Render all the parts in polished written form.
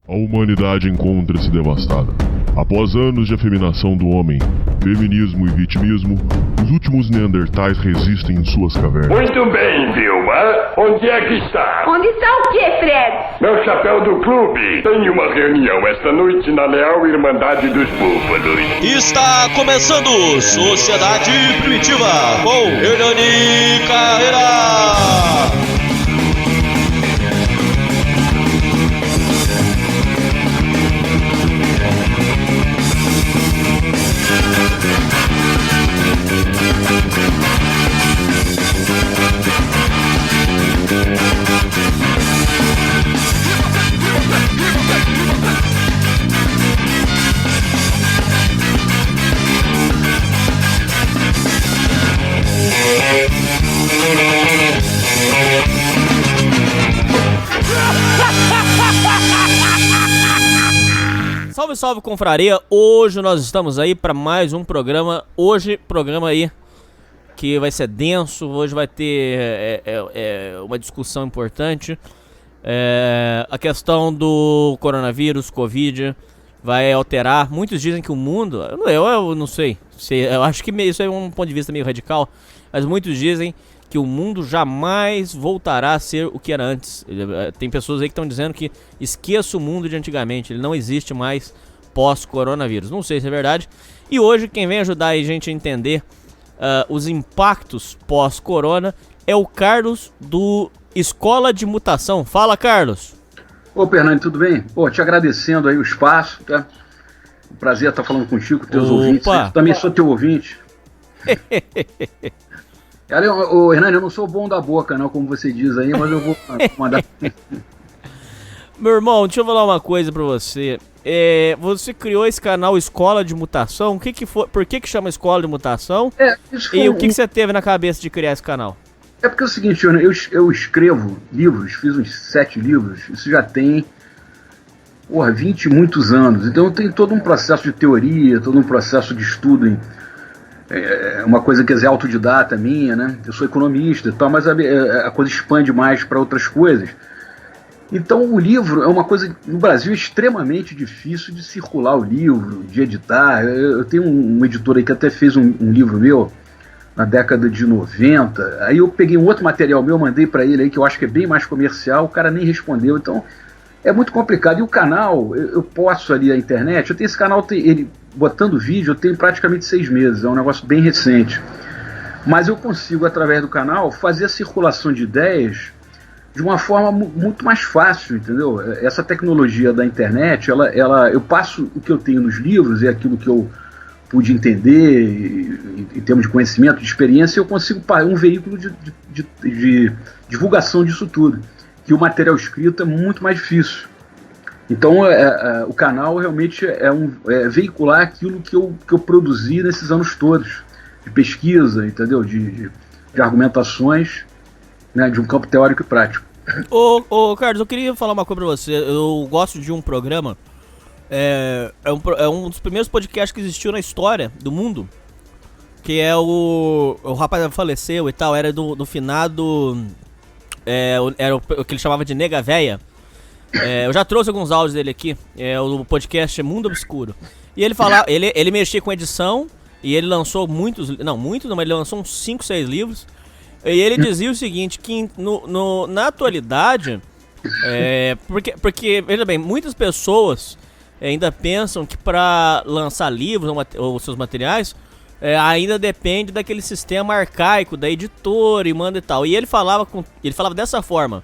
A humanidade encontra-se devastada. Após anos de afeminação do homem, feminismo e vitimismo, os últimos neandertais resistem em suas cavernas. Muito bem, Vilma. Onde é que está? Onde está o quê, Fred? Meu chapéu do clube. Tem uma reunião esta noite na Leal Irmandade dos Búfalos. Está começando Sociedade Primitiva com Hernani Carreira. Salve, salve, confraria! Hoje nós estamos aí para mais um programa. Hoje, programa aí que vai ser denso. Hoje vai ter uma discussão importante. A questão do coronavírus, Covid, vai alterar. Muitos dizem que o mundo... Eu não sei. Eu acho que isso é um ponto de vista meio radical. Mas muitos dizem que o mundo jamais voltará a ser o que era antes. Tem pessoas aí que estão dizendo que esqueça o mundo de antigamente, ele não existe mais pós-coronavírus. Não sei se é verdade. E hoje quem vem ajudar a gente a entender os impactos pós-corona é o Carlos do Escola de Mutação. Fala, Carlos! Ô, Fernando, tudo bem? Pô, te agradecendo aí o espaço, tá? Um prazer estar falando contigo, com teus ouvintes. Eu também sou teu ouvinte. Ô, Hernani, eu não sou bom da boca, não, como você diz aí, mas eu vou mandar. Meu irmão, deixa eu falar uma coisa pra você. Você criou esse canal Escola de Mutação. O que que foi? Por que que chama Escola de Mutação? E o que que você teve na cabeça de criar esse canal? É porque é o seguinte, eu escrevo livros, fiz uns 7 livros, isso já tem 20 e muitos anos. Então eu tenho todo um processo de teoria, todo um processo de estudo uma coisa que é autodidata minha, né? Eu sou economista e tal, mas a coisa expande mais para outras coisas. Então o livro é uma coisa, no Brasil, extremamente difícil de circular o livro, de editar. Eu tenho um editor aí que até fez um livro meu na década de 90. Aí eu peguei um outro material meu, mandei para ele aí, que eu acho que é bem mais comercial, o cara nem respondeu. Então é muito complicado. E o canal, eu posto ali a internet, eu tenho esse canal, ele botando vídeo, eu tenho praticamente 6 meses, é um negócio bem recente. Mas eu consigo, através do canal, fazer a circulação de ideias de uma forma muito mais fácil, entendeu? Essa tecnologia da internet, eu passo o que eu tenho nos livros, é aquilo que eu pude entender, em termos de conhecimento, de experiência, eu consigo um veículo de divulgação disso tudo, que o material escrito é muito mais difícil. Então o canal realmente é veicular aquilo que eu produzi nesses anos todos, de pesquisa, entendeu? De argumentações, né, de um campo teórico e prático. Ô Carlos, eu queria falar uma coisa pra você. Eu gosto de um programa, é um dos primeiros podcasts que existiu na história do mundo, que é o rapaz faleceu e tal, era do finado, era o que ele chamava de Nega Véia. Eu já trouxe alguns áudios dele aqui. O podcast Mundo Obscuro. E ele falava, ele mexia com edição. E ele lançou muitos, mas ele lançou uns 5, 6 livros. E ele dizia o seguinte, que na atualidade, porque, veja bem, muitas pessoas ainda pensam que para lançar livros ou seus materiais, ainda depende daquele sistema arcaico da editora e manda e tal. E ele falava dessa forma,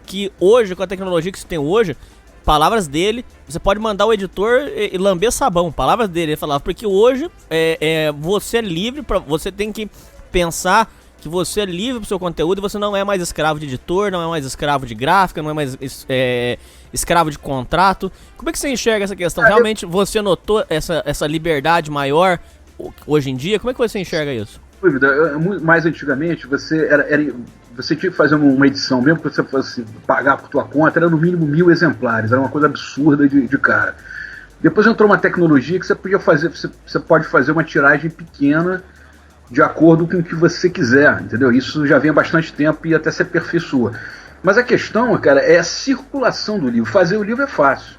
que hoje, com a tecnologia que você tem hoje, palavras dele, você pode mandar o editor e lamber sabão, palavras dele, ele falava, porque hoje você é livre, você tem que pensar que você é livre pro seu conteúdo e você não é mais escravo de editor, não é mais escravo de gráfica, não é mais escravo de contrato. Como é que você enxerga essa questão? Realmente você notou essa liberdade maior hoje em dia? Como é que você enxerga isso? Mais antigamente, você tinha que fazer uma edição, mesmo que você fosse pagar por tua conta, era no mínimo 1000 exemplares, era uma coisa absurda de cara. Depois entrou uma tecnologia que você pode fazer uma tiragem pequena de acordo com o que você quiser, entendeu? Isso já vem há bastante tempo e até se aperfeiçoa. Mas a questão, cara, é a circulação do livro. Fazer o livro é fácil.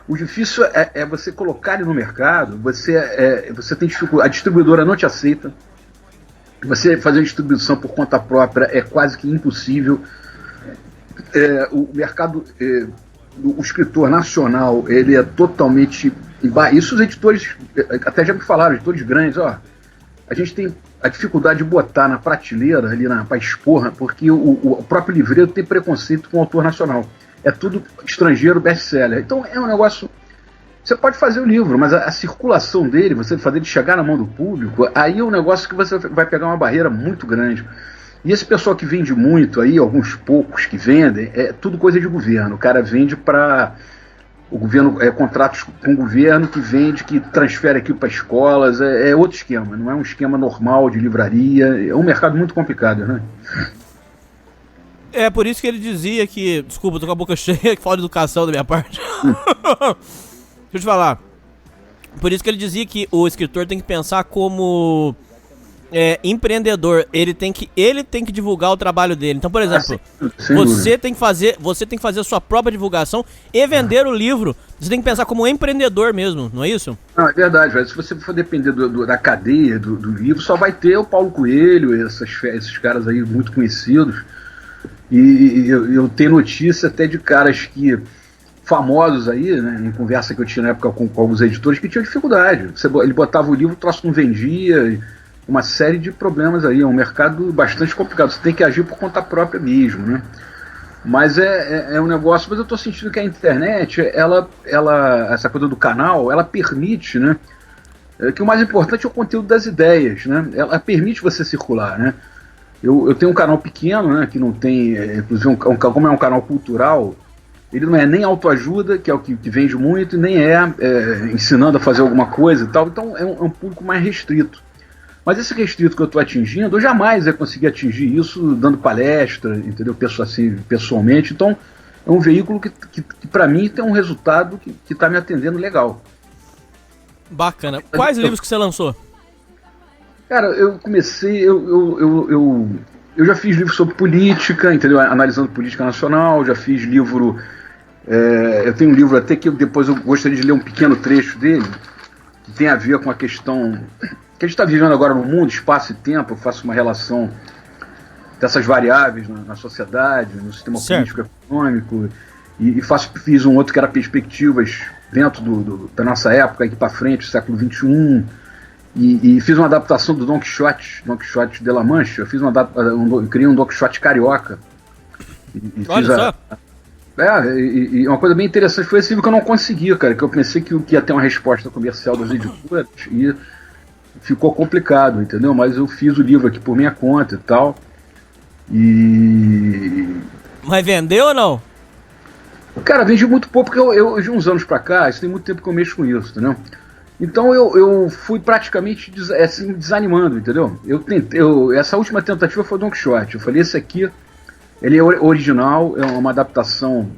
O difícil é você colocar ele no mercado, você tem dificuldade, a distribuidora não te aceita, você fazer a distribuição por conta própria é quase que impossível. O mercado, o escritor nacional, ele é totalmente... Isso os editores, até já me falaram, editores grandes, a gente tem a dificuldade de botar na prateleira, ali para expor, porque o próprio livreiro tem preconceito com o autor nacional. É tudo estrangeiro, best-seller. Então é um negócio... Você pode fazer o livro, mas a circulação dele, você fazer ele chegar na mão do público, aí é um negócio que você vai pegar uma barreira muito grande. E esse pessoal que vende muito aí, alguns poucos que vendem, é tudo coisa de governo. O cara vende para... O governo, contratos com o governo que vende, que transfere aqui para escolas, é outro esquema, não é um esquema normal de livraria, é um mercado muito complicado, né? É por isso que ele dizia que... Desculpa, tô com a boca cheia, que falta de educação da minha parte. Deixa eu te falar. Por isso que ele dizia que o escritor tem que pensar como empreendedor. Ele tem que divulgar o trabalho dele. Então, por exemplo, você tem que fazer a sua própria divulgação e vender o livro. Você tem que pensar como empreendedor mesmo, não é isso? Não, é verdade, velho. Se você for depender da cadeia do livro, só vai ter o Paulo Coelho, esses caras aí muito conhecidos. E eu tenho notícia até de caras famosos aí, né, em conversa que eu tinha na época com alguns editores, que tinham dificuldade. Ele botava o livro, o troço não vendia, uma série de problemas aí. É um mercado bastante complicado. Você tem que agir por conta própria mesmo, né? Mas é um negócio... Mas eu estou sentindo que a internet, essa coisa do canal, ela permite, né? Que o mais importante é o conteúdo das ideias, né? Ela permite você circular, né? Eu tenho um canal pequeno, né, que não tem, inclusive, como é um canal cultural, ele não é nem autoajuda, que é o que vende muito, e nem ensinando a fazer alguma coisa e tal, então é um público mais restrito. Mas esse restrito que eu estou atingindo, eu jamais ia conseguir atingir isso dando palestra, entendeu, pessoalmente, então é um veículo que para mim tem um resultado que está me atendendo legal. Bacana. Quais livros que você lançou? Cara, eu comecei, eu já fiz livro sobre política, entendeu? Analisando política nacional, já fiz livro, eu tenho um livro até que depois eu gostaria de ler um pequeno trecho dele, que tem a ver com a questão que a gente está vivendo agora no mundo, espaço e tempo. Eu faço uma relação dessas variáveis na sociedade, no sistema político e econômico, e fiz um outro que era perspectivas dentro da nossa época, aqui para frente, século XXI. E fiz uma adaptação do Don Quixote de La Mancha. Eu criei um Don Quixote carioca. Olha só! E uma coisa bem interessante foi esse livro que eu não consegui, cara, que eu pensei que ia ter uma resposta comercial das editoras e ficou complicado, entendeu? Mas eu fiz o livro aqui por minha conta e tal. Mas vendeu ou não? Cara, vendi muito pouco, porque eu de uns anos pra cá, isso tem muito tempo que eu mexo com isso, entendeu? Então eu fui praticamente desanimando, entendeu? Essa última tentativa foi o Don Quixote. Eu falei, esse aqui, ele é original, é uma adaptação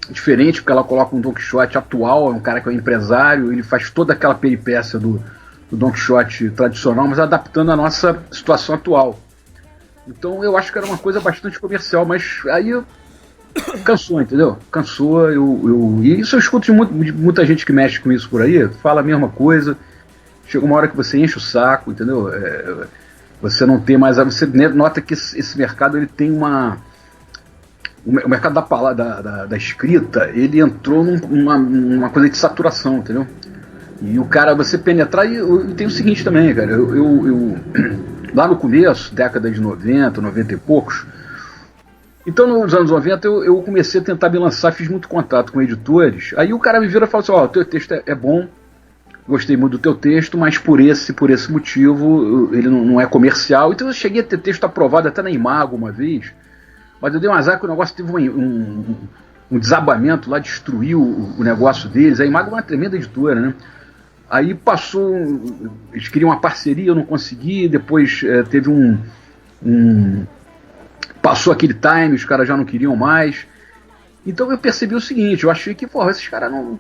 diferente, porque ela coloca um Don Quixote atual, é um cara que é um empresário, ele faz toda aquela peripécia do Don Quixote tradicional, mas adaptando a nossa situação atual. Então eu acho que era uma coisa bastante comercial, mas aí cansou, entendeu? Cansou, e isso eu escuto de muita gente que mexe com isso por aí, fala a mesma coisa, chega uma hora que você enche o saco, entendeu? Você não tem mais, você nota que esse mercado, ele tem o mercado da palavra, da escrita, ele entrou numa coisa de saturação, entendeu? E o cara, você penetrar, e tem o seguinte também, cara, eu lá no começo, década de 90 e poucos, então nos anos 90 eu comecei a tentar me lançar, fiz muito contato com editores, aí o cara me vira e fala assim, o teu texto é bom, gostei muito do teu texto, mas por esse motivo ele não é comercial. Então eu cheguei a ter texto aprovado até na Imago uma vez, mas eu dei um azar que o negócio teve um desabamento lá, destruiu o negócio deles. A Imago é uma tremenda editora, né? Aí passou, eles queriam uma parceria, eu não consegui, depois teve passou aquele time, os caras já não queriam mais. Então eu percebi o seguinte, eu achei que, esses caras não...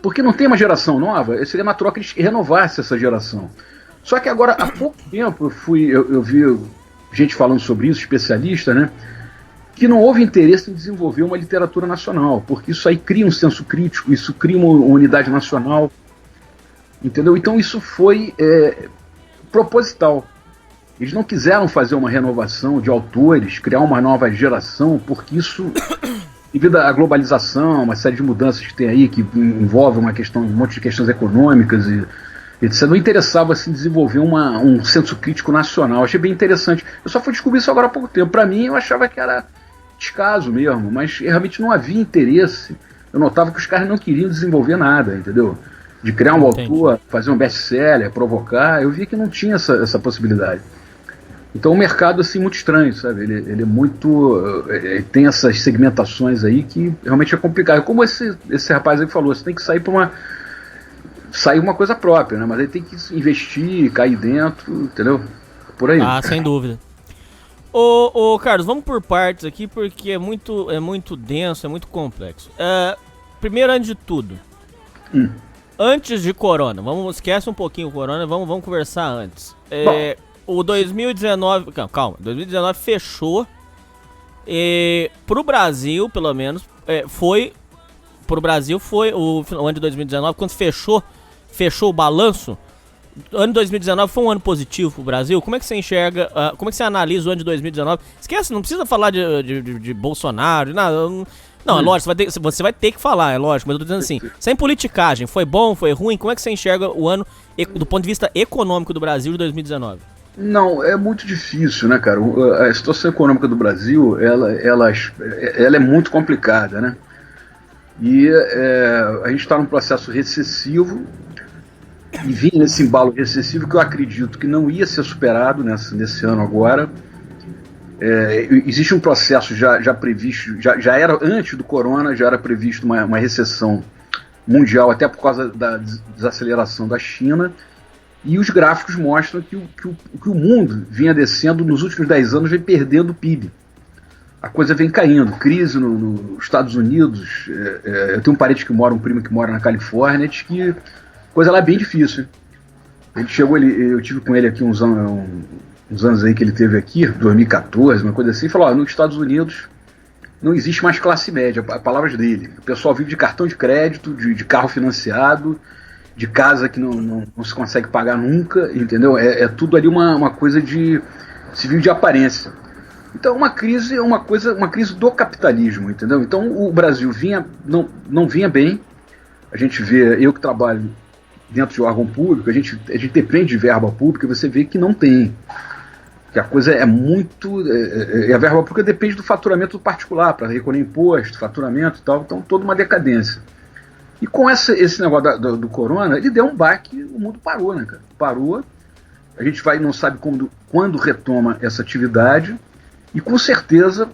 Porque não tem uma geração nova, seria natural que eles renovassem essa geração. Só que agora, há pouco tempo, eu vi gente falando sobre isso, especialista, né? que não houve interesse em desenvolver uma literatura nacional, porque isso aí cria um senso crítico, isso cria uma unidade nacional, entendeu? Então isso foi proposital. Eles não quiseram fazer uma renovação de autores, criar uma nova geração, porque isso, devido à globalização, uma série de mudanças que tem aí, que envolve um monte de questões econômicas e etc., não interessava assim, desenvolver um senso crítico nacional. Achei bem interessante. Eu só fui descobrir isso agora há pouco tempo. Para mim, eu achava que era descaso mesmo, mas realmente não havia interesse. Eu notava que os caras não queriam desenvolver nada, entendeu? De criar um autor, fazer um best-seller, provocar. Eu via que não tinha essa possibilidade. Então, um mercado assim muito estranho, sabe? Ele é muito... Ele tem essas segmentações aí que realmente é complicado. Como esse rapaz aí falou, você tem que sair uma coisa própria, né? Mas aí tem que investir, cair dentro, entendeu? Por aí. Ah, sem dúvida. Ô Carlos, vamos por partes aqui, porque é muito denso, é muito complexo. Primeiro, antes de tudo, antes de Corona, esquece um pouquinho o Corona, vamos conversar antes. O 2019, calma, 2019 fechou, pro Brasil, pelo menos, pro Brasil foi o ano de 2019, quando fechou o balanço. O ano de 2019 foi um ano positivo pro Brasil. Como é que você enxerga, como é que você analisa o ano de 2019? Esquece, não precisa falar de Bolsonaro, nada. Não, é lógico, você vai ter que falar, é lógico, mas eu tô dizendo assim, sem politicagem, foi bom, foi ruim, como é que você enxerga o ano do ponto de vista econômico do Brasil de 2019? Não, é muito difícil, né, cara? A situação econômica do Brasil, ela é muito complicada, né? E a gente está num processo recessivo, e vinha nesse embalo recessivo que eu acredito que não ia ser superado nesse ano agora. Existe um processo já previsto, já era antes do corona, já era previsto uma recessão mundial, até por causa da desaceleração da China, e os gráficos mostram que o mundo vinha descendo nos últimos 10 anos, vem perdendo o PIB. A coisa vem caindo, crise nos Estados Unidos. Eu tenho um primo que mora na Califórnia, diz que a coisa lá é bem difícil. Ele chegou, eu tive com ele aqui uns anos aí que ele teve aqui, 2014, uma coisa assim, e falou: nos Estados Unidos não existe mais classe média, palavras dele. O pessoal vive de cartão de crédito, de carro financiado, de casa que não se consegue pagar nunca, entendeu? É tudo ali uma coisa se vive de aparência. Então uma crise é uma crise do capitalismo, entendeu? Então o Brasil não vinha bem. A gente vê, eu que trabalho dentro de órgão público, a gente depende de verba pública, você vê que não tem. Que a coisa é muito... a verba pública depende do faturamento do particular, para recolher imposto, faturamento e tal, então toda uma decadência. E com esse negócio do corona, ele deu um baque, o mundo parou, né, cara? Parou, a gente não sabe quando retoma essa atividade, e com certeza,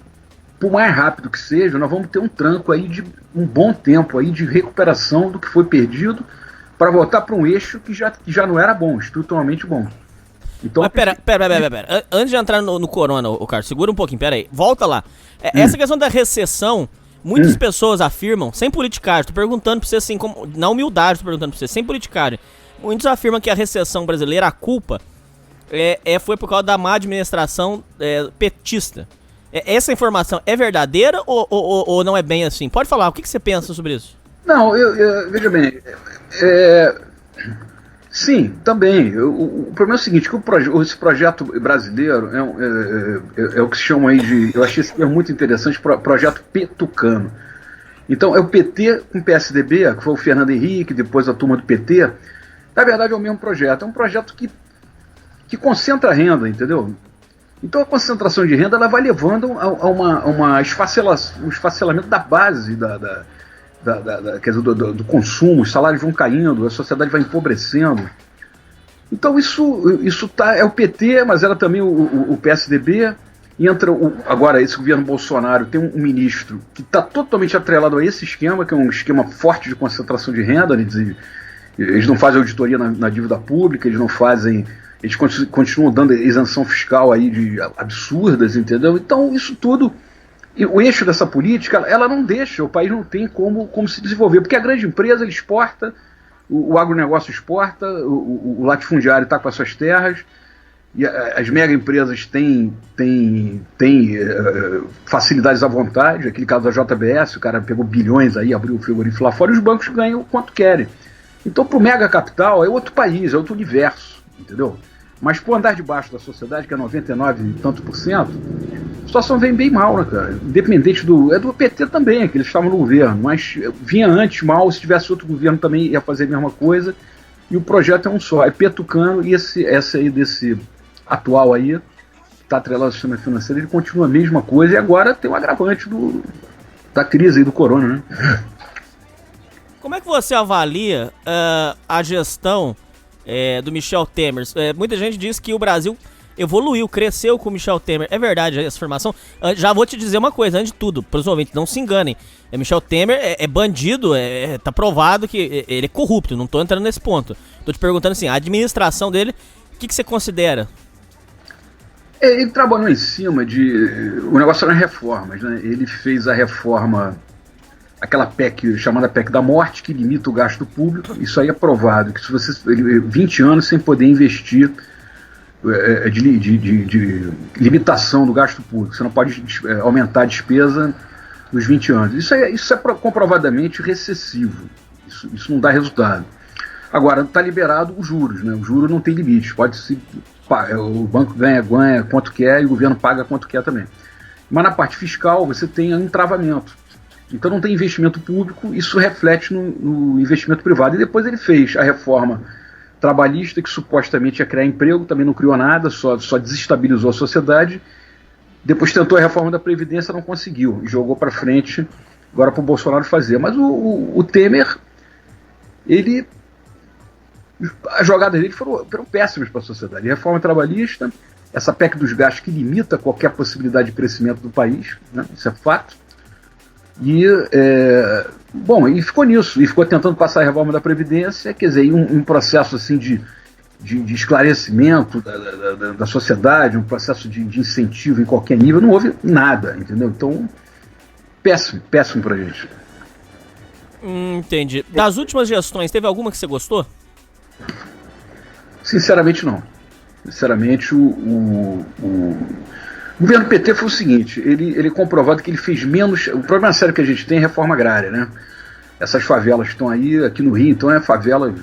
por mais rápido que seja, nós vamos ter um tranco aí de um bom tempo aí de recuperação do que foi perdido, para voltar para um eixo que já não era bom, estruturalmente bom. Então, mas pera. Antes de entrar no corona, Carlos, segura um pouquinho, pera aí. Volta lá. Essa questão da recessão, muitas pessoas afirmam, sem politicagem, tô perguntando pra você assim, na humildade, tô perguntando pra você, sem politicagem, muitos afirmam que a recessão brasileira, a culpa, foi por causa da má administração petista. Essa informação é verdadeira ou não é bem assim? Pode falar, o que você pensa sobre isso? Não, veja bem, sim, também. O problema é o seguinte, que esse projeto brasileiro é o que se chama aí de... Eu achei esse termo muito interessante, projeto petucano. Então é o PT com o PSDB, que foi o Fernando Henrique, depois a turma do PT. Na verdade é o mesmo projeto. É um projeto que concentra a renda, entendeu? Então a concentração de renda ela vai levando a um esfacelamento da base quer dizer, do consumo, os salários vão caindo, a sociedade vai empobrecendo. Então isso é o PT, mas era também o PSDB. E entra agora esse governo Bolsonaro, tem um ministro que está totalmente atrelado a esse esquema, que é um esquema forte de concentração de renda. Eles não fazem auditoria na dívida pública, eles continuam dando isenção fiscal aí de absurdas, entendeu? Então isso tudo... E o eixo dessa política, ela não deixa, o país não tem como se desenvolver, porque a grande empresa ele exporta, o agronegócio exporta, o latifundiário está com as suas terras, e as mega empresas têm facilidades à vontade. Aquele caso da JBS, o cara pegou bilhões aí, abriu o frigorífico lá fora, e os bancos ganham quanto querem. Então, pro mega capital, é outro país, é outro universo, entendeu? Mas pro andar de baixo da sociedade, que é 99 e tanto %, a situação vem bem mal, né, cara? Independente do PT também, que eles estavam no governo, mas vinha antes mal, se tivesse outro governo também ia fazer a mesma coisa, e o projeto é um só, é Pé-Tucano, e esse aí desse atual aí, que está atrelado ao sistema financeiro, ele continua a mesma coisa, e agora tem um agravante da crise aí do corona, né? Como é que você avalia a gestão do Michel Temer? Muita gente diz que o Brasil evoluiu, cresceu com o Michel Temer. É verdade essa afirmação? Já vou te dizer uma coisa, antes de tudo, para os ouvintes, não se enganem. Michel Temer é bandido, tá provado que ele é corrupto, não tô entrando nesse ponto. Tô te perguntando assim, a administração dele, o que você considera? Ele trabalhou em cima o negócio era reformas, né? Ele fez a reforma, aquela PEC chamada PEC da morte, que limita o gasto público. Isso aí é provado, que se você 20 anos sem poder investir, de limitação do gasto público, você não pode aumentar a despesa nos 20 anos. Isso é comprovadamente recessivo, isso não dá resultado. Agora, está liberado os juros, né? O juro não tem limite, o banco ganha quanto quer e o governo paga quanto quer também. Mas na parte fiscal você tem um entravamento. Então não tem investimento público, isso reflete no investimento privado. E depois ele fez a reforma trabalhista, que supostamente ia criar emprego, também não criou nada, só desestabilizou a sociedade. Depois tentou a reforma da Previdência, não conseguiu, e jogou para frente agora para o Bolsonaro fazer. Mas o Temer, as jogadas dele foram péssimas para a sociedade. Reforma trabalhista, essa PEC dos gastos que limita qualquer possibilidade de crescimento do país, né? Isso é fato. E ficou nisso, e ficou tentando passar a reforma da Previdência, quer dizer, um processo assim de esclarecimento da sociedade, um processo de incentivo em qualquer nível, não houve nada, entendeu? Então, péssimo pra gente. Entendi. Das últimas gestões, teve alguma que você gostou? Sinceramente, não. Sinceramente, o governo PT foi o seguinte, ele comprovado que ele fez menos. O problema sério que a gente tem é reforma agrária, né? Essas favelas que estão aí, aqui no Rio, então é favela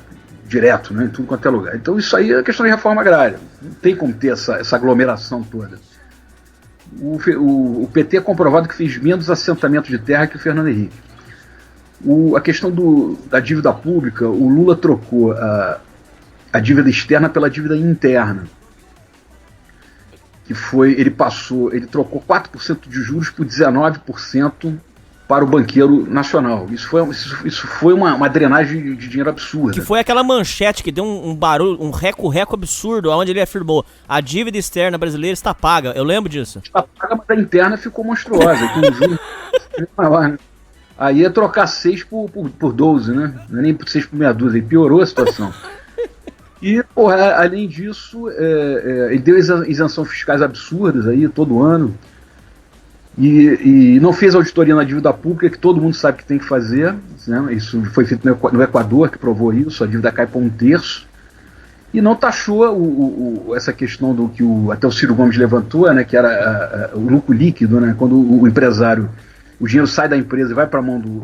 direto, né? Em tudo quanto é lugar. Então isso aí é questão de reforma agrária. Não tem como ter essa aglomeração toda. O PT é comprovado que fez menos assentamento de terra que o Fernando Henrique. A questão da dívida pública, o Lula trocou a dívida externa pela dívida interna. Ele trocou 4% de juros por 19% para o banqueiro nacional. Isso foi uma drenagem de dinheiro absurda. Que foi aquela manchete que deu um barulho, um reco-reco absurdo, onde ele afirmou: a dívida externa brasileira está paga. Eu lembro disso. Está paga, mas a interna ficou monstruosa. Com juros maior, né? Aí ia trocar 6 por 12, né? Não é nem por 6 por meia dúzia, aí piorou a situação. E, além disso, ele deu isenção fiscais absurdas aí todo ano. E não fez auditoria na dívida pública, que todo mundo sabe que tem que fazer, né? Isso foi feito no Equador, que provou isso, a dívida cai para 1/3. E não taxou essa questão do que até o Ciro Gomes levantou, né? Que era o lucro líquido, né? Quando o empresário, o dinheiro sai da empresa e vai para a mão do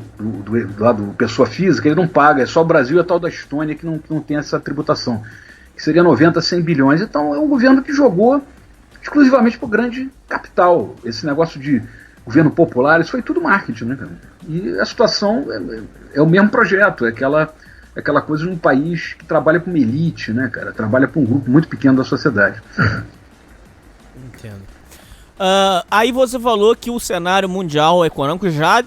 pessoa física, ele não paga, é só o Brasil e a tal da Estônia que não tem essa tributação, que seria 90, 100 bilhões. Então é um governo que jogou exclusivamente para o grande capital. Esse negócio de governo popular, isso foi tudo marketing, né, cara? E a situação é o mesmo projeto, é aquela coisa de um país que trabalha com uma elite, né, cara? Trabalha para um grupo muito pequeno da sociedade. Entendo. Aí você falou que o cenário mundial econômico já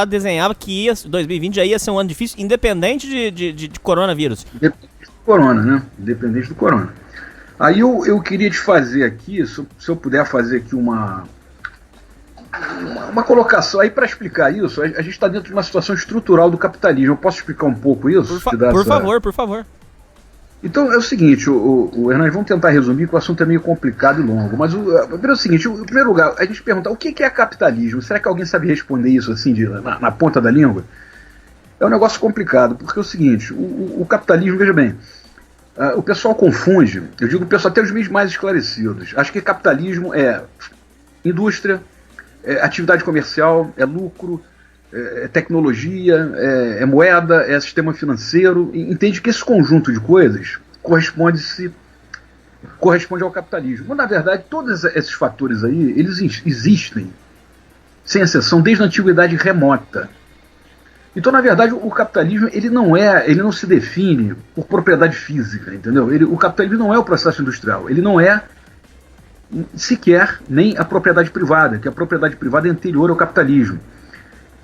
desenhava que 2020 já ia ser um ano difícil, independente de coronavírus. Independente do corona, né? Independente do corona. Aí eu queria te fazer aqui, se eu puder fazer aqui uma colocação aí para explicar isso. A gente está dentro de uma situação estrutural do capitalismo. Eu posso explicar um pouco isso? Por favor. Então é o seguinte, o Hernani, vamos tentar resumir, que o assunto é meio complicado e longo, mas é o seguinte, em primeiro lugar, a gente pergunta o que é capitalismo? Será que alguém sabe responder isso assim, na ponta da língua? É um negócio complicado, porque é o seguinte, o capitalismo, veja bem, O pessoal confunde, eu digo o pessoal até os meios mais esclarecidos. Acho que capitalismo é indústria, é atividade comercial, é lucro, é tecnologia, é moeda, é sistema financeiro. Entende que esse conjunto de coisas corresponde ao capitalismo. Mas, na verdade, todos esses fatores aí, eles existem, sem exceção, desde a antiguidade remota. Então, na verdade, o capitalismo ele não se define por propriedade física, entendeu? O capitalismo não é o processo industrial, ele não é sequer nem a propriedade privada, que a propriedade privada é anterior ao capitalismo.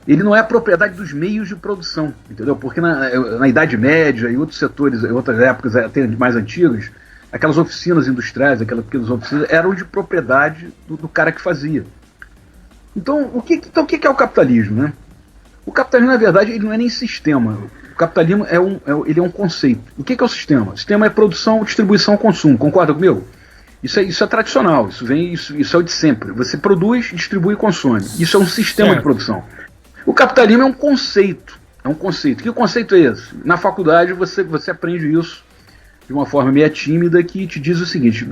Ele não é a propriedade dos meios de produção, entendeu? Porque na Idade Média e outros setores, em outras épocas até mais antigas, aquelas oficinas industriais, aquelas pequenas oficinas, eram de propriedade do cara que fazia. Então, o que é o capitalismo, né? O capitalismo, na verdade, ele não é nem sistema. O capitalismo ele é um conceito. O que é o sistema? O sistema é produção, distribuição, consumo. Concorda comigo? Isso é tradicional, isso é o de sempre. Você produz, distribui e consome. Isso é um sistema de produção. O capitalismo é um conceito. Que conceito é esse? Na faculdade você aprende isso de uma forma meio tímida, que te diz o seguinte: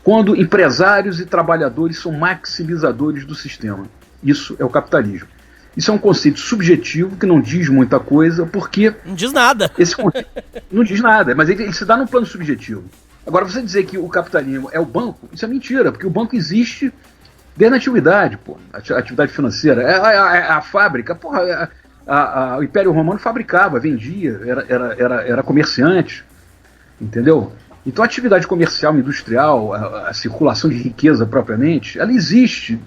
quando empresários e trabalhadores são maximizadores do sistema. Isso é o capitalismo. Isso é um conceito subjetivo que não diz muita coisa, porque... Não diz nada. Esse conceito não diz nada, mas ele se dá no plano subjetivo. Agora, você dizer que o capitalismo é o banco, isso é mentira, porque o banco existe desde a antiguidade, pô, a atividade financeira. A fábrica, porra, o Império Romano fabricava, vendia, era comerciante, entendeu? Então a atividade comercial, industrial, a circulação de riqueza propriamente, ela existe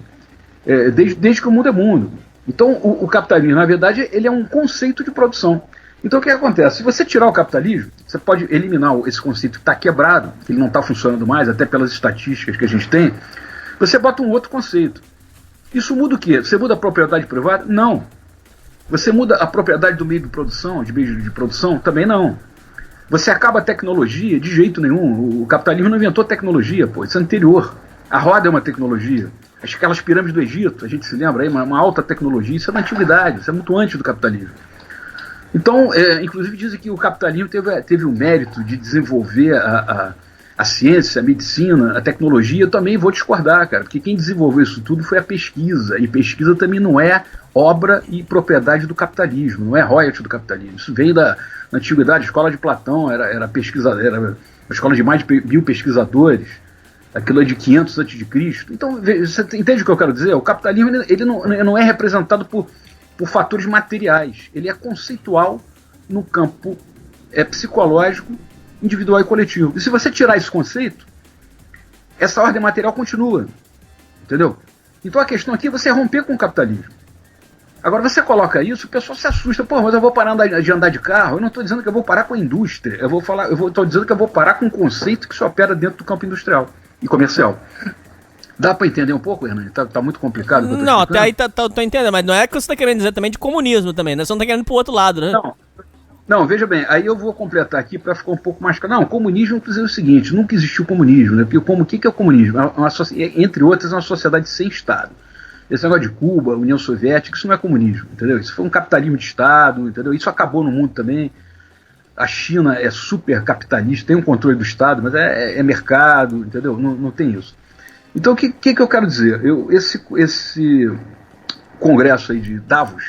desde que o mundo é mundo. Então o capitalismo, na verdade, ele é um conceito de produção. Então o que acontece? Se você tirar o capitalismo, você pode eliminar esse conceito que está quebrado, que ele não está funcionando mais, até pelas estatísticas que a gente tem, você bota um outro conceito. Isso muda o quê? Você muda a propriedade privada? Não. Você muda a propriedade do meio de produção, de meio de produção? Também não. Você acaba a tecnologia? De jeito nenhum. O capitalismo não inventou tecnologia, pô, isso é anterior. A roda é uma tecnologia. Aquelas pirâmides do Egito, a gente se lembra aí, uma alta tecnologia, isso é da antiguidade, isso é muito antes do capitalismo. Então, inclusive dizem que o capitalismo teve o mérito de desenvolver a ciência, a medicina, a tecnologia. Eu também vou discordar, cara, porque quem desenvolveu isso tudo foi a pesquisa, e pesquisa também não é obra e propriedade do capitalismo, não é royalty do capitalismo. Isso vem da antiguidade, a escola de Platão era uma escola de mais de 1000 pesquisadores, aquilo é de 500 a.C. Então, você entende o que eu quero dizer? O capitalismo ele não é representado por fatores materiais, ele é conceitual no campo psicológico, individual e coletivo. E se você tirar esse conceito, essa ordem material continua, entendeu? Então a questão aqui é você romper com o capitalismo. Agora você coloca isso, o pessoal se assusta. Pô, mas eu vou parar de andar de carro? Eu não estou dizendo que eu vou parar com a indústria, estou dizendo que eu vou parar com um conceito que só opera dentro do campo industrial e comercial. Dá pra entender um pouco, Hernani? Tá muito complicado? Não, até aí tô entendendo, mas não é que você tá querendo dizer também de comunismo também, né? Você não tá querendo ir pro outro lado, né? Não, veja bem, aí eu vou completar aqui para ficar um pouco mais claro. Não, comunismo quer dizer o seguinte: nunca existiu comunismo, né? Porque o que é o comunismo? Entre outras, é uma sociedade sem Estado. Esse negócio de Cuba, União Soviética, isso não é comunismo, entendeu? Isso foi um capitalismo de Estado, entendeu? Isso acabou no mundo também. A China é super capitalista, tem um controle do Estado, mas é mercado, entendeu? Não tem isso. Então, o que eu quero dizer? Esse congresso aí de Davos,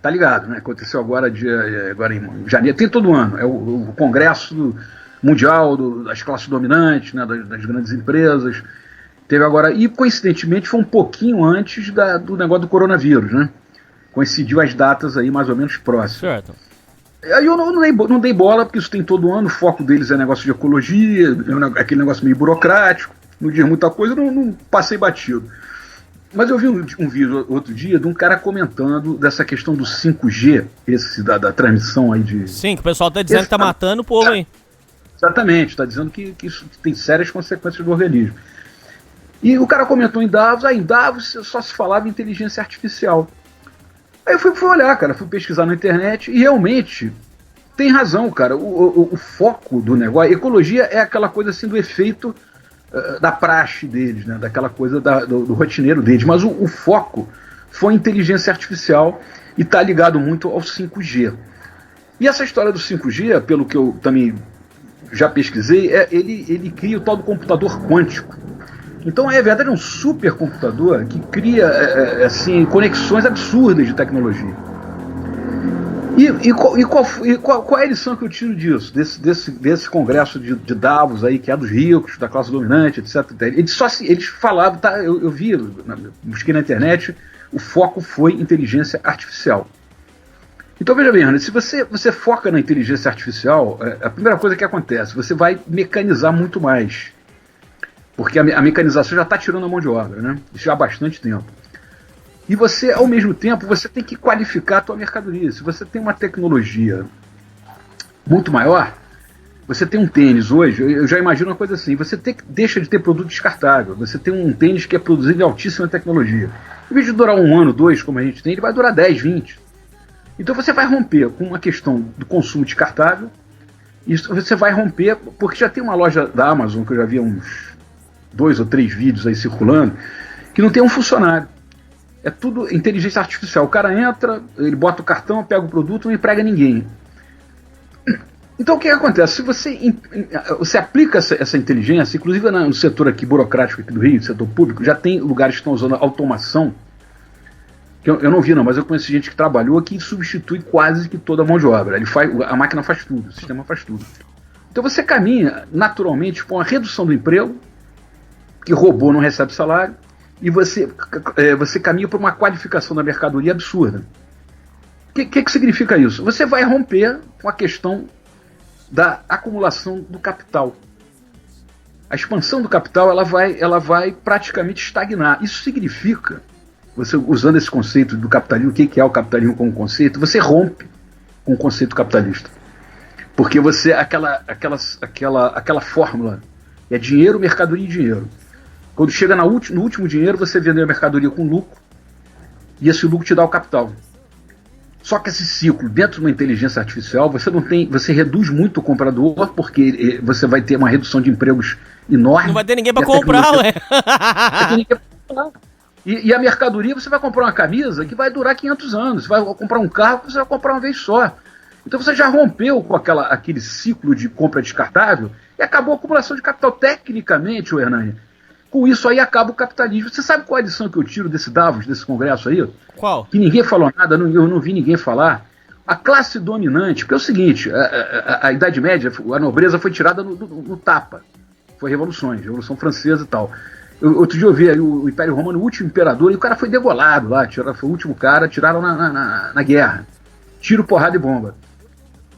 tá ligado, né? Aconteceu agora em janeiro, tem todo ano, é o congresso mundial das classes dominantes, né, das grandes empresas. Teve agora, e coincidentemente foi um pouquinho antes do negócio do coronavírus, né? Coincidiu as datas aí mais ou menos próximas. Certo. Aí eu não dei bola, porque isso tem todo ano, o foco deles é negócio de ecologia, aquele negócio meio burocrático, não diz muita coisa, não passei batido. Mas eu vi um vídeo outro dia de um cara comentando dessa questão do 5G, da transmissão aí de... Sim, que o pessoal tá dizendo que tá matando o povo aí. Exatamente, tá dizendo que isso tem sérias consequências do organismo. E o cara comentou em Davos só se falava em inteligência artificial. Aí eu fui olhar, cara, fui pesquisar na internet e realmente tem razão, cara. O foco do negócio, a ecologia é aquela coisa assim do efeito da praxe deles, né? Daquela coisa do rotineiro deles. Mas o foco foi inteligência artificial e está ligado muito ao 5G. E essa história do 5G, pelo que eu também já pesquisei, ele cria o tal do computador quântico. Então, é verdade, é um supercomputador que cria assim, conexões absurdas de tecnologia. Qual é a lição que eu tiro disso? Desse congresso de Davos aí, que é dos ricos, da classe dominante, etc. Eles falavam, tá, eu vi, busquei na internet, o foco foi inteligência artificial. Então veja bem, Ana, se você foca na inteligência artificial, a primeira coisa que acontece, você vai mecanizar muito mais. Porque a mecanização já está tirando a mão de obra, né? Isso já há bastante tempo. E você, ao mesmo tempo, você tem que qualificar a tua mercadoria. Se você tem uma tecnologia muito maior, você tem um tênis hoje, eu já imagino uma coisa assim, deixa de ter produto descartável, você tem um tênis que é produzido em altíssima tecnologia. Em vez de durar 1 ano, 2, como a gente tem, ele vai durar 10, 20. Então você vai romper com uma questão do consumo descartável, isso você vai romper, porque já tem uma loja da Amazon, que eu já vi uns 2 ou 3 vídeos aí circulando, que não tem um funcionário. É tudo inteligência artificial. O cara entra, ele bota o cartão, pega o produto, não emprega ninguém. Então o que acontece? Se você aplica essa inteligência, inclusive no setor aqui burocrático aqui do Rio, setor público, já tem lugares que estão usando automação, que eu não vi não, mas eu conheço gente que trabalhou que substitui quase que toda a mão de obra. A máquina faz tudo, o sistema faz tudo. Então você caminha naturalmente com a redução do emprego, que robô não recebe salário, e você caminha por uma qualificação da mercadoria absurda. O que significa isso? Você vai romper com a questão da acumulação do capital. A expansão do capital ela vai praticamente estagnar. Isso significa, você usando esse conceito do capitalismo, o que é o capitalismo como conceito, você rompe com o conceito capitalista. Porque você, aquela fórmula é dinheiro, mercadoria e dinheiro. Quando chega no último dinheiro, você vende a mercadoria com lucro, e esse lucro te dá o capital. Só que esse ciclo, dentro de uma inteligência artificial, você reduz muito o comprador, porque você vai ter uma redução de empregos enorme. Não vai ter ninguém para comprar, ué. E a mercadoria, você vai comprar uma camisa que vai durar 500 anos. Você vai comprar um carro que você vai comprar uma vez só. Então você já rompeu com aquele ciclo de compra descartável e acabou a acumulação de capital. Tecnicamente, o Hernani, com isso aí acaba o capitalismo. Você sabe qual é a lição que eu tiro desse Davos, desse congresso aí? Qual? Que ninguém falou nada, eu não vi ninguém falar. A classe dominante, porque é o seguinte, a Idade Média, a nobreza foi tirada no tapa. Foi Revolução Francesa e tal. Outro dia eu vi aí o Império Romano, o último imperador, e o cara foi degolado lá, foi o último cara, tiraram na guerra. Tiro, porrada e bomba.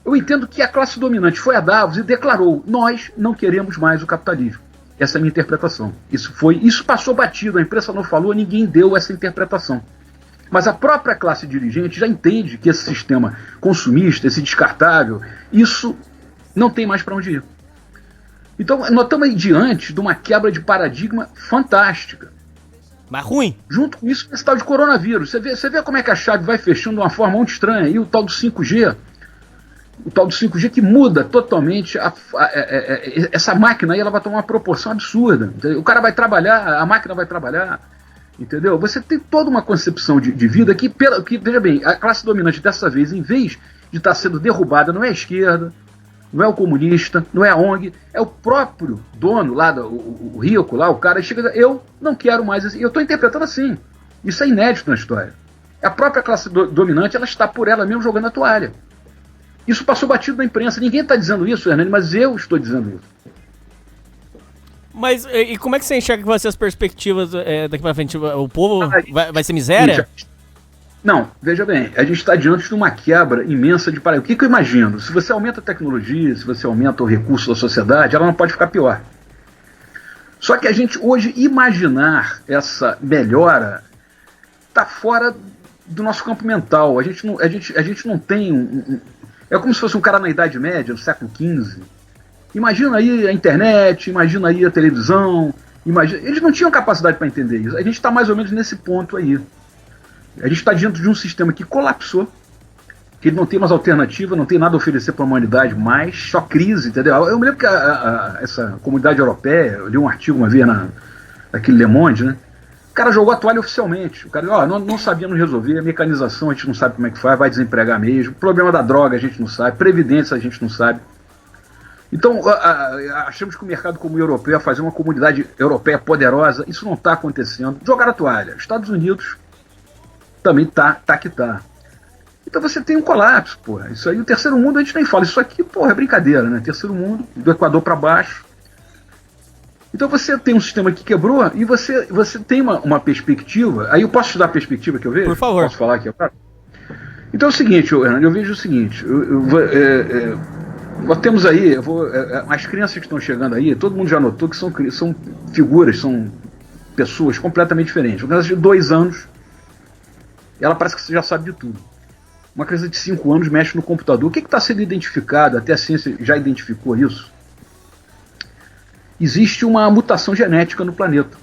Eu entendo que a classe dominante foi a Davos e declarou: nós não queremos mais o capitalismo. Essa é a minha interpretação. Isso passou batido, a imprensa não falou, ninguém deu essa interpretação. Mas a própria classe dirigente já entende que esse sistema consumista, esse descartável, isso não tem mais para onde ir. Então nós estamos aí diante de uma quebra de paradigma fantástica. Mas ruim. Junto com isso, esse tal de coronavírus. Você vê como é que a chave vai fechando de uma forma muito estranha. E o tal do 5G, que muda totalmente essa máquina aí, ela vai tomar uma proporção absurda. O cara vai trabalhar, a máquina vai trabalhar, entendeu? Você tem toda uma concepção de vida que, veja bem, a classe dominante dessa vez, em vez de estar sendo derrubada, não é a esquerda, não é o comunista, não é a ONG, é o próprio dono lá, o rico lá, o cara chega e diz: eu não quero mais isso. Eu estou interpretando assim. Isso é inédito na história. A própria classe dominante, ela está por ela mesmo jogando a toalha. Isso passou batido na imprensa. Ninguém está dizendo isso, Hernani, mas eu estou dizendo isso. Mas e como é que você enxerga que vai ser as perspectivas daqui pra frente? O povo vai ser miséria? Não, veja bem, a gente está diante de uma quebra imensa de paradigma. O que eu imagino? Se você aumenta a tecnologia, se você aumenta o recurso da sociedade, ela não pode ficar pior. Só que a gente hoje imaginar essa melhora está fora do nosso campo mental. A gente não tem é como se fosse um cara na Idade Média, no século XV. Imagina aí a internet, imagina aí a televisão. Eles não tinham capacidade para entender isso. A gente está mais ou menos nesse ponto aí. A gente está diante de um sistema que colapsou, que ele não tem mais alternativa, não tem nada a oferecer para a humanidade mais, só crise, entendeu? Eu me lembro que essa comunidade europeia, eu li um artigo uma vez naquele Le Monde, né? O cara jogou a toalha oficialmente. O cara, não sabíamos resolver, a mecanização a gente não sabe como é que faz, vai desempregar mesmo, problema da droga a gente não sabe, previdência a gente não sabe. Então, achamos que o mercado comum europeu ia fazer uma comunidade europeia poderosa. Isso não está acontecendo. Jogaram a toalha. Estados Unidos também tá que tá. Então você tem um colapso, porra. Isso aí, o terceiro mundo a gente nem fala. Isso aqui, porra, é brincadeira, né? Terceiro mundo, do Equador para baixo. Então você tem um sistema que quebrou e você tem uma perspectiva. Aí eu posso te dar a perspectiva que eu vejo? Por favor. Posso falar aqui agora? Então é o seguinte, Hernando, eu vejo o seguinte. Nós temos aí, as crianças que estão chegando aí, todo mundo já notou que são figuras, são pessoas completamente diferentes. Uma criança de 2 anos, ela parece que você já sabe de tudo. Uma criança de 5 anos mexe no computador. O que está sendo identificado? Até a ciência já identificou isso. Existe uma mutação genética no planeta.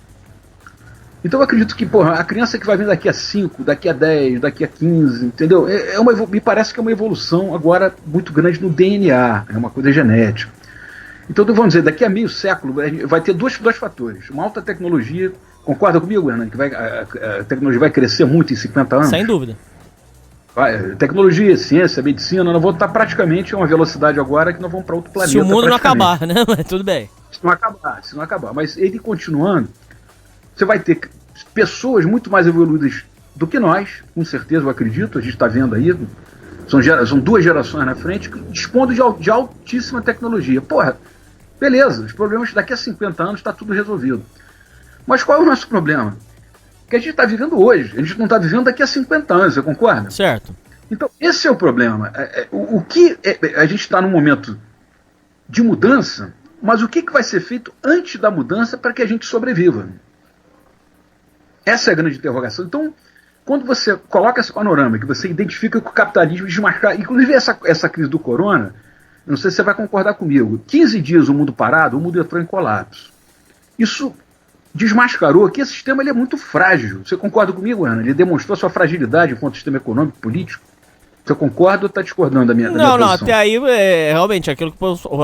Então eu acredito que, porra, a criança que vai vir daqui a 5, daqui a 10, daqui a 15, entendeu? Me parece que é uma evolução agora muito grande no DNA, é uma coisa genética. Então vamos dizer, daqui a meio século vai ter dois fatores. Uma alta tecnologia, concorda comigo, Hernando, que a tecnologia vai crescer muito em 50 anos? Sem dúvida. Tecnologia, ciência, medicina, nós vamos estar praticamente a uma velocidade agora que nós vamos para outro planeta. Se o mundo não acabar, né? Mas tudo bem. Se não acabar. Mas ele continuando, você vai ter pessoas muito mais evoluídas do que nós, com certeza, eu acredito, a gente está vendo aí, são 2 gerações na frente, dispondo de altíssima tecnologia. Porra, beleza, os problemas daqui a 50 anos está tudo resolvido. Mas qual é o nosso problema? Que a gente está vivendo hoje, a gente não está vivendo daqui a 50 anos, você concorda? Certo. Então, esse é o problema. A gente está num momento de mudança, mas o que vai ser feito antes da mudança para que a gente sobreviva? Essa é a grande interrogação. Então, quando você coloca esse panorama, que você identifica que o capitalismo desmarcar, inclusive essa crise do corona, eu não sei se você vai concordar comigo, 15 dias o mundo parado, o mundo entrou em colapso. Isso desmascarou que esse sistema ele é muito frágil. Você concorda comigo, Ana? Ele demonstrou sua fragilidade enquanto sistema econômico e político? Você concorda ou está discordando da minha posição? Não, até aí realmente aquilo que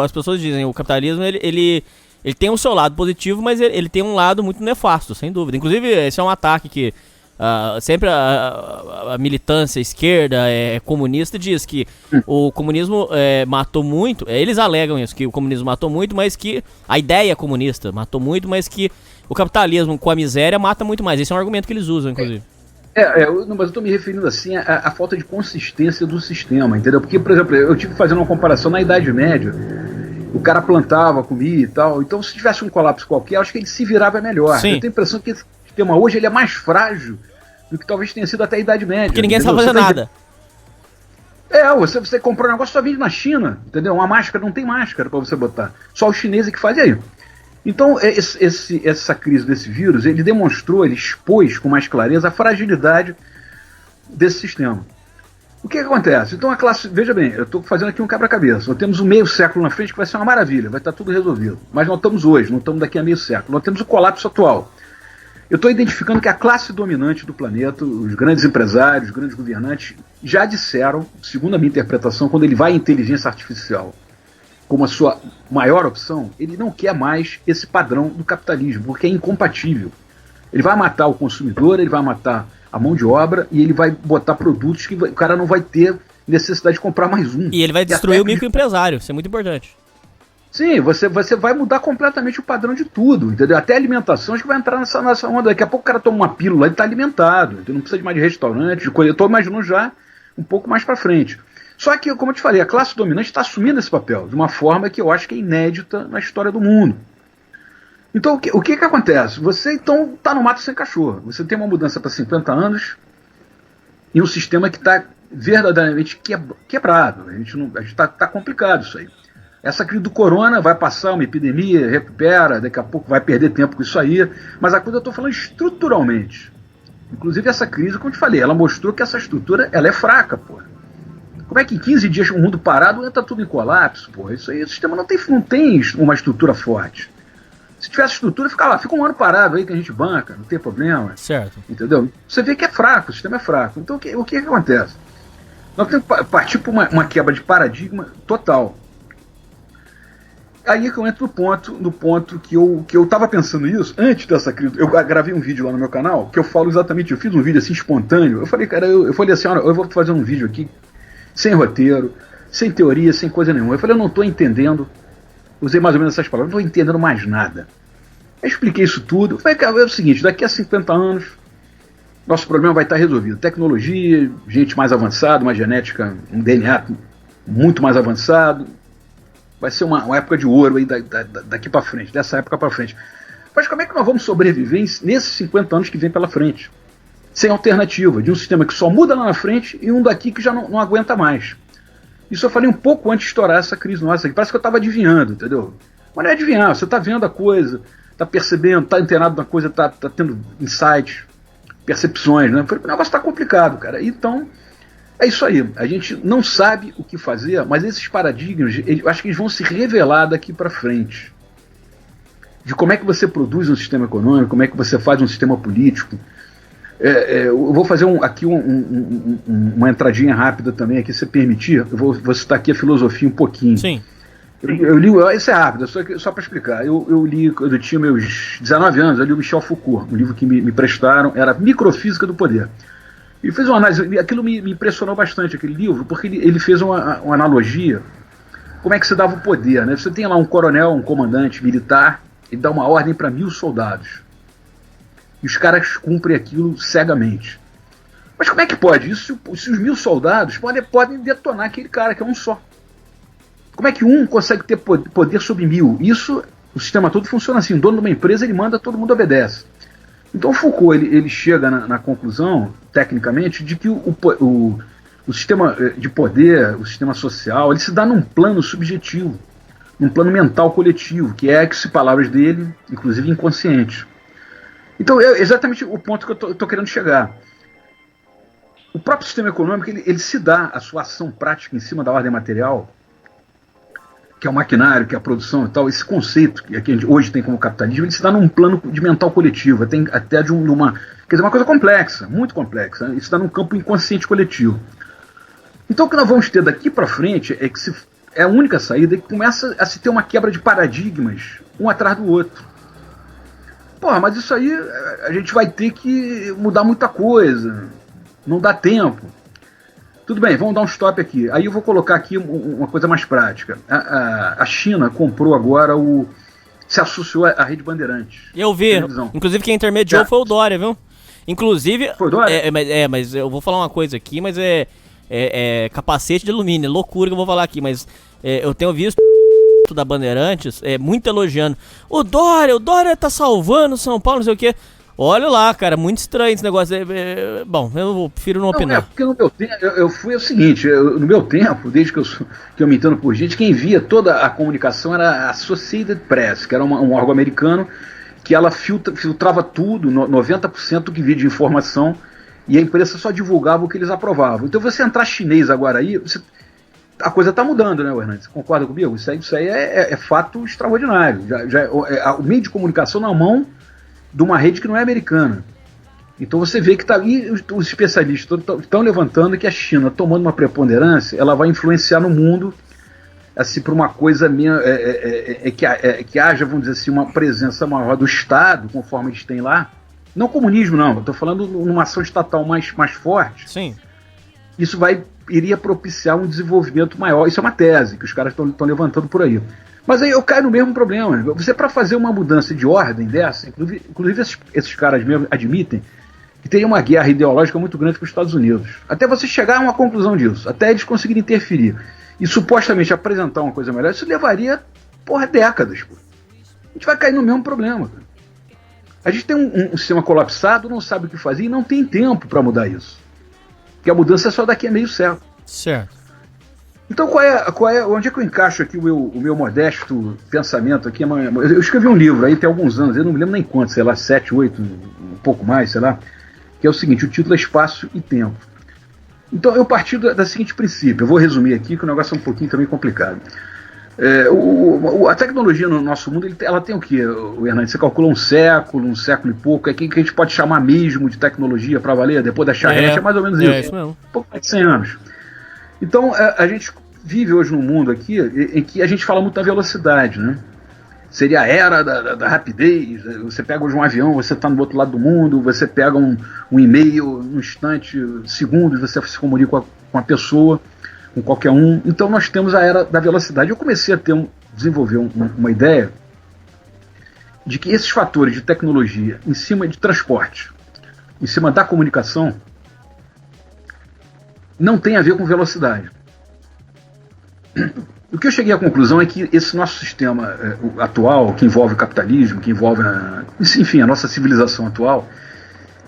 as pessoas dizem, o capitalismo ele tem o seu lado positivo, mas ele tem um lado muito nefasto, sem dúvida. Inclusive, esse é um ataque que sempre a militância esquerda comunista diz que o comunismo matou muito, eles alegam isso, que o comunismo matou muito, mas que a ideia comunista matou muito, mas que o capitalismo com a miséria mata muito mais. Esse é um argumento que eles usam, inclusive. Mas eu estou me referindo assim à falta de consistência do sistema, entendeu? Porque, por exemplo, eu tive fazendo uma comparação na Idade Média, o cara plantava, comia e tal, então se tivesse um colapso qualquer, eu acho que ele se virava melhor. Sim. Eu tenho a impressão que esse sistema hoje ele é mais frágil do que talvez tenha sido até a Idade Média. Porque ninguém sabe fazer nada. Você comprou um negócio só vende na China, entendeu? Uma máscara, não tem máscara para você botar. Só os chineses que fazem aí. Então, essa crise desse vírus, ele demonstrou, ele expôs com mais clareza a fragilidade desse sistema. O que acontece? Então a classe, veja bem, eu estou fazendo aqui um quebra-cabeça. Nós temos um meio século na frente que vai ser uma maravilha, vai estar tudo resolvido. Mas nós estamos hoje, não estamos daqui a meio século. Nós temos o colapso atual. Eu estou identificando que a classe dominante do planeta, os grandes empresários, os grandes governantes, já disseram, segundo a minha interpretação, quando ele vai à inteligência artificial como a sua maior opção, ele não quer mais esse padrão do capitalismo, porque é incompatível. Ele vai matar o consumidor, ele vai matar a mão de obra e ele vai botar produtos que o cara não vai ter necessidade de comprar mais um. E ele vai destruir o microempresário, isso é muito importante. Sim, você vai mudar completamente o padrão de tudo, entendeu? Até a alimentação, acho que vai entrar nessa onda. Daqui a pouco o cara toma uma pílula, ele está alimentado, então não precisa de mais de restaurante, de coisa. Eu estou imaginando já um pouco mais para frente. Só que, como eu te falei, a classe dominante está assumindo esse papel de uma forma que eu acho que é inédita na história do mundo. Então, o que acontece? Você, então, está no mato sem cachorro. Você tem uma mudança para 50 anos e um sistema que está verdadeiramente quebrado. A gente está complicado isso aí. Essa crise do corona vai passar, uma epidemia, recupera, daqui a pouco vai perder tempo com isso aí. Mas a coisa eu estou falando estruturalmente. Inclusive essa crise, como eu te falei, ela mostrou que essa estrutura ela é fraca, pô. Como é que em 15 dias o mundo parado entra tudo em colapso, pô? Isso aí, o sistema não tem uma estrutura forte. Se tivesse estrutura, fica um ano parado aí que a gente banca, não tem problema. Certo. Entendeu? Você vê que é fraco, o sistema é fraco. Então o que acontece? Nós temos que partir para uma quebra de paradigma total. Aí é que eu entro no ponto que eu estava pensando isso antes dessa crise. Eu gravei um vídeo lá no meu canal que eu falo exatamente, eu fiz um vídeo assim espontâneo. Eu falei, cara, eu falei assim, olha, eu vou fazer um vídeo aqui sem roteiro, sem teoria, sem coisa nenhuma. Eu falei, eu não estou entendendo usei mais ou menos essas palavras, não estou entendendo mais nada. Eu expliquei isso tudo. Falei, cara, é o seguinte, daqui a 50 anos, nosso problema vai estar resolvido. Tecnologia, gente mais avançada, uma genética, um DNA muito mais avançado. Vai ser uma época de ouro aí daqui para frente, dessa época para frente. Mas como é que nós vamos sobreviver nesses 50 anos que vem pela frente? Sem alternativa, de um sistema que só muda lá na frente e um daqui que já não aguenta mais. Isso eu falei um pouco antes de estourar essa crise nossa aqui. Parece que eu estava adivinhando, entendeu? Mas não é adivinhar, você está vendo a coisa, está percebendo, está inteirado na coisa, está tendo insights, percepções, né? Eu falei, o negócio está complicado, cara. Então, é isso aí. A gente não sabe o que fazer, mas esses paradigmas, eu acho que eles vão se revelar daqui para frente. De como é que você produz um sistema econômico, como é que você faz um sistema político. Eu vou fazer aqui uma entradinha rápida também, aqui, se permitir. Eu vou citar aqui a filosofia um pouquinho. Sim. Eu li, isso é rápido, só para explicar. Eu li, quando eu tinha meus 19 anos, eu li o Michel Foucault, um livro que me prestaram, era Microfísica do Poder. Ele fez uma análise, aquilo me impressionou bastante, aquele livro, porque ele fez uma analogia, como é que se dava o poder, né? Você tem lá um coronel, um comandante militar, ele dá uma ordem para 1000 soldados. E os caras cumprem aquilo cegamente. Mas como é que pode isso se os 1000 soldados podem detonar aquele cara, que é um só? Como é que um consegue ter poder sobre 1000? Isso, o sistema todo funciona assim. O dono de uma empresa, ele manda, todo mundo obedece. Então o Foucault, ele chega na conclusão, tecnicamente, de que o sistema de poder, o sistema social, ele se dá num plano subjetivo, num plano mental coletivo, que é, que palavras dele, inclusive inconsciente. Então é exatamente o ponto que eu estou querendo chegar. O próprio sistema econômico, ele se dá a sua ação prática em cima da ordem material, que é o maquinário, que é a produção e tal, esse conceito que a gente hoje tem como capitalismo, ele se dá num plano de mental coletivo, tem até quer dizer, uma coisa complexa, muito complexa, né? Isso está num campo inconsciente coletivo. Então o que nós vamos ter daqui para frente é que é a única saída, que começa a se ter uma quebra de paradigmas, um atrás do outro. Porra, mas isso aí a gente vai ter que mudar muita coisa, não dá tempo. Tudo bem, vamos dar um stop aqui. Aí eu vou colocar aqui uma coisa mais prática. A China comprou agora se associou à Rede Bandeirantes. Eu vi. Inclusive quem intermediou foi o Dória, viu? Inclusive... Foi o Dória? Mas eu vou falar uma coisa aqui, mas é capacete de alumínio, loucura que eu vou falar aqui, mas eu tenho visto da Bandeirantes muito elogiando. O Dória tá salvando São Paulo, não sei o quê. Olha lá, cara, muito estranho esse negócio. Bom, eu prefiro não opinar. Porque no meu tempo, eu fui o seguinte, no meu tempo, desde que eu me entendo por gente, quem via toda a comunicação era a Associated Press, que era um órgão americano, que ela filtrava tudo, 90% do que via de informação, e a imprensa só divulgava o que eles aprovavam. Então você entrar chinês agora aí, a coisa está mudando, né, Hernandes? Você concorda comigo? Isso aí é fato extraordinário. O meio de comunicação na mão de uma rede que não é americana. Então você vê que os especialistas estão levantando que a China, tomando uma preponderância, ela vai influenciar no mundo assim, para uma coisa que haja, vamos dizer assim, uma presença maior do Estado, conforme eles têm lá. Não comunismo, não. Eu estou falando numa ação estatal mais forte. Sim. Isso iria propiciar um desenvolvimento maior. Isso é uma tese que os caras estão levantando por aí. Mas aí eu caio no mesmo problema. Você, para fazer uma mudança de ordem dessa, inclusive esses caras mesmo admitem que teria uma guerra ideológica muito grande com os Estados Unidos. Até você chegar a uma conclusão disso, até eles conseguirem interferir e supostamente apresentar uma coisa melhor, isso levaria, décadas. A gente vai cair no mesmo problema. A gente tem um sistema colapsado, não sabe o que fazer e não tem tempo para mudar isso. Porque a mudança é só daqui a meio século. Certo. Então onde é que eu encaixo aqui o meu modesto pensamento aqui? Eu escrevi um livro aí tem alguns anos, eu não me lembro nem quanto, sei lá, 7, 8, um pouco mais, sei lá, que é o seguinte, o título é Espaço e Tempo. Então eu parti da seguinte princípio, eu vou resumir aqui que o negócio é um pouquinho também complicado. A tecnologia no nosso mundo, ela tem o quê, Hernandes? Você calcula um século e pouco, é que a gente pode chamar mesmo de tecnologia para valer, depois da charrete, é mais ou menos isso. Isso mesmo. Um pouco mais de 100 anos. Então, a gente vive hoje num mundo aqui em que a gente fala muito da velocidade, né? Seria a era da rapidez. Você pega hoje um avião, você está no outro lado do mundo, você pega um e-mail, num instante, segundos, você se comunica com a pessoa, com qualquer um. Então nós temos a era da velocidade. Eu comecei a ter desenvolveu uma ideia de que esses fatores de tecnologia em cima de transporte, em cima da comunicação, não tem a ver com velocidade. O que eu cheguei à conclusão é que esse nosso sistema atual, que envolve o capitalismo, que envolve enfim, a nossa civilização atual,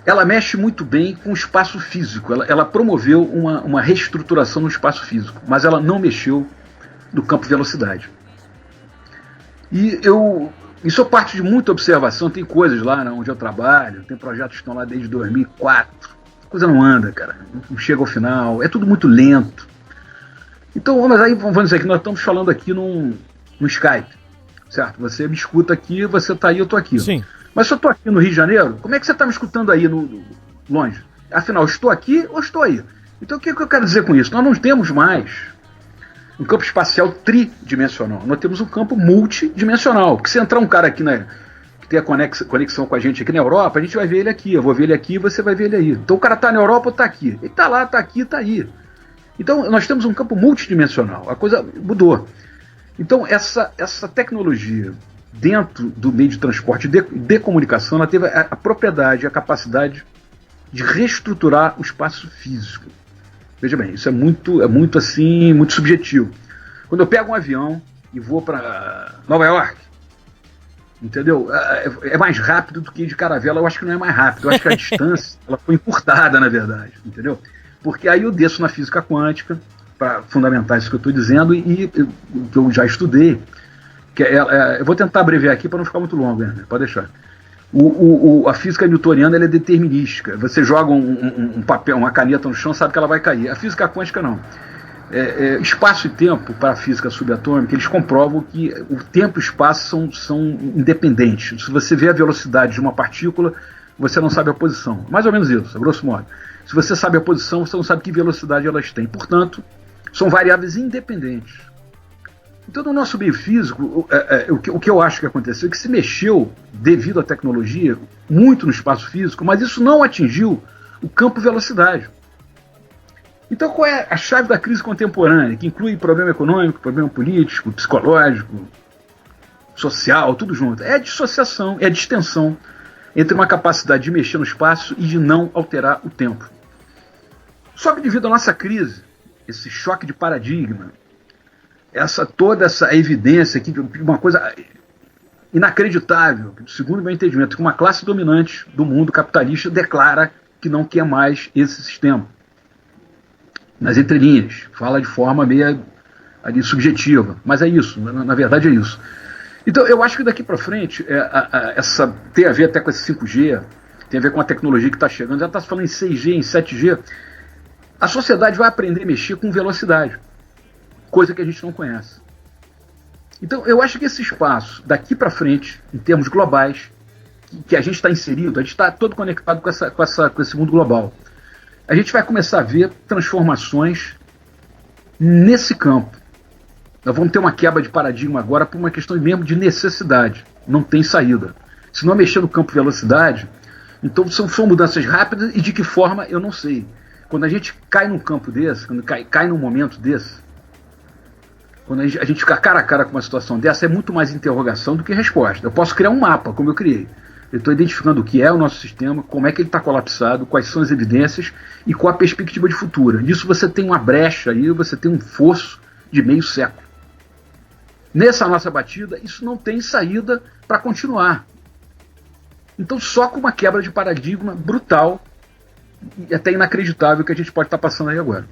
ela mexe muito bem com o espaço físico. Ela promoveu uma reestruturação no espaço físico, mas ela não mexeu no campo de velocidade. Isso é parte de muita observação. Tem coisas lá onde eu trabalho, tem projetos que estão lá desde 2004. A coisa não anda, cara. Não chega ao final. É tudo muito lento. Então, vamos dizer que nós estamos falando aqui no Skype, certo? Você me escuta aqui, você está aí, eu estou aqui. Sim. Mas se eu estou aqui no Rio de Janeiro, como é que você está me escutando aí longe? Afinal, estou aqui ou estou aí? Então, o que eu quero dizer com isso? Nós não temos mais um campo espacial tridimensional. Nós temos um campo multidimensional. Porque se entrar um cara aqui que tem a conexão com a gente aqui na Europa, a gente vai ver ele aqui. Eu vou ver ele aqui e você vai ver ele aí. Então o cara está na Europa ou está aqui? Ele está lá, está aqui, está aí. Então nós temos um campo multidimensional. A coisa mudou. Então essa tecnologia dentro do meio de transporte de comunicação, ela teve a propriedade, a capacidade de reestruturar o espaço físico. Veja bem, isso é muito assim, muito subjetivo. Quando eu pego um avião e vou para Nova York, entendeu? É mais rápido do que ir de caravela. Eu acho que não é mais rápido. Eu acho que a distância ela foi encurtada, na verdade, entendeu? Porque aí eu desço na física quântica para fundamentar isso que eu estou dizendo e que eu já estudei. Eu vou tentar abreviar aqui para não ficar muito longo, né? Pode deixar. A física newtoniana ela é determinística. Você joga um papel, uma caneta no chão, sabe que ela vai cair. A física quântica não. Espaço e tempo para a física subatômica, eles comprovam que o tempo e o espaço são independentes. Se você vê a velocidade de uma partícula, você não sabe a posição. Mais ou menos isso, a grosso modo. Se você sabe a posição, você não sabe que velocidade elas têm. Portanto, são variáveis independentes. Então, no nosso meio físico, o que eu acho que aconteceu é que se mexeu, devido à tecnologia, muito no espaço físico, mas isso não atingiu o campo velocidade. Então, qual é a chave da crise contemporânea, que inclui problema econômico, problema político, psicológico, social, tudo junto? É a dissociação, é a distensão entre uma capacidade de mexer no espaço e de não alterar o tempo. Só que devido à nossa crise, esse choque de paradigma, toda essa evidência aqui, uma coisa inacreditável, segundo o meu entendimento, que uma classe dominante do mundo capitalista declara que não quer mais esse sistema. Nas entrelinhas, fala de forma meio ali subjetiva, mas é isso, na verdade é isso. Então eu acho que daqui para frente, tem a ver até com esse 5G, tem a ver com a tecnologia que está chegando, já está se falando em 6G, em 7G, a sociedade vai aprender a mexer com velocidade, coisa que a gente não conhece. Então eu acho que esse espaço, daqui para frente, em termos globais, que a gente está inserido, a gente está todo conectado com esse mundo global. A gente vai começar a ver transformações nesse campo. Nós vamos ter uma quebra de paradigma agora por uma questão mesmo de necessidade. Não tem saída. Se não mexer no campo velocidade, então são mudanças rápidas e de que forma eu não sei. Quando a gente cai num campo desse, quando cai num momento desse, quando a gente fica cara a cara com uma situação dessa, é muito mais interrogação do que resposta. Eu posso criar um mapa, como eu criei. Eu estou identificando o que é o nosso sistema, como é que ele está colapsado, quais são as evidências e qual a perspectiva de futuro. Nisso você tem uma brecha aí, você tem um fosso de meio século. Nessa nossa batida, isso não tem saída para continuar. Então só com uma quebra de paradigma brutal e até inacreditável que a gente pode estar passando aí agora.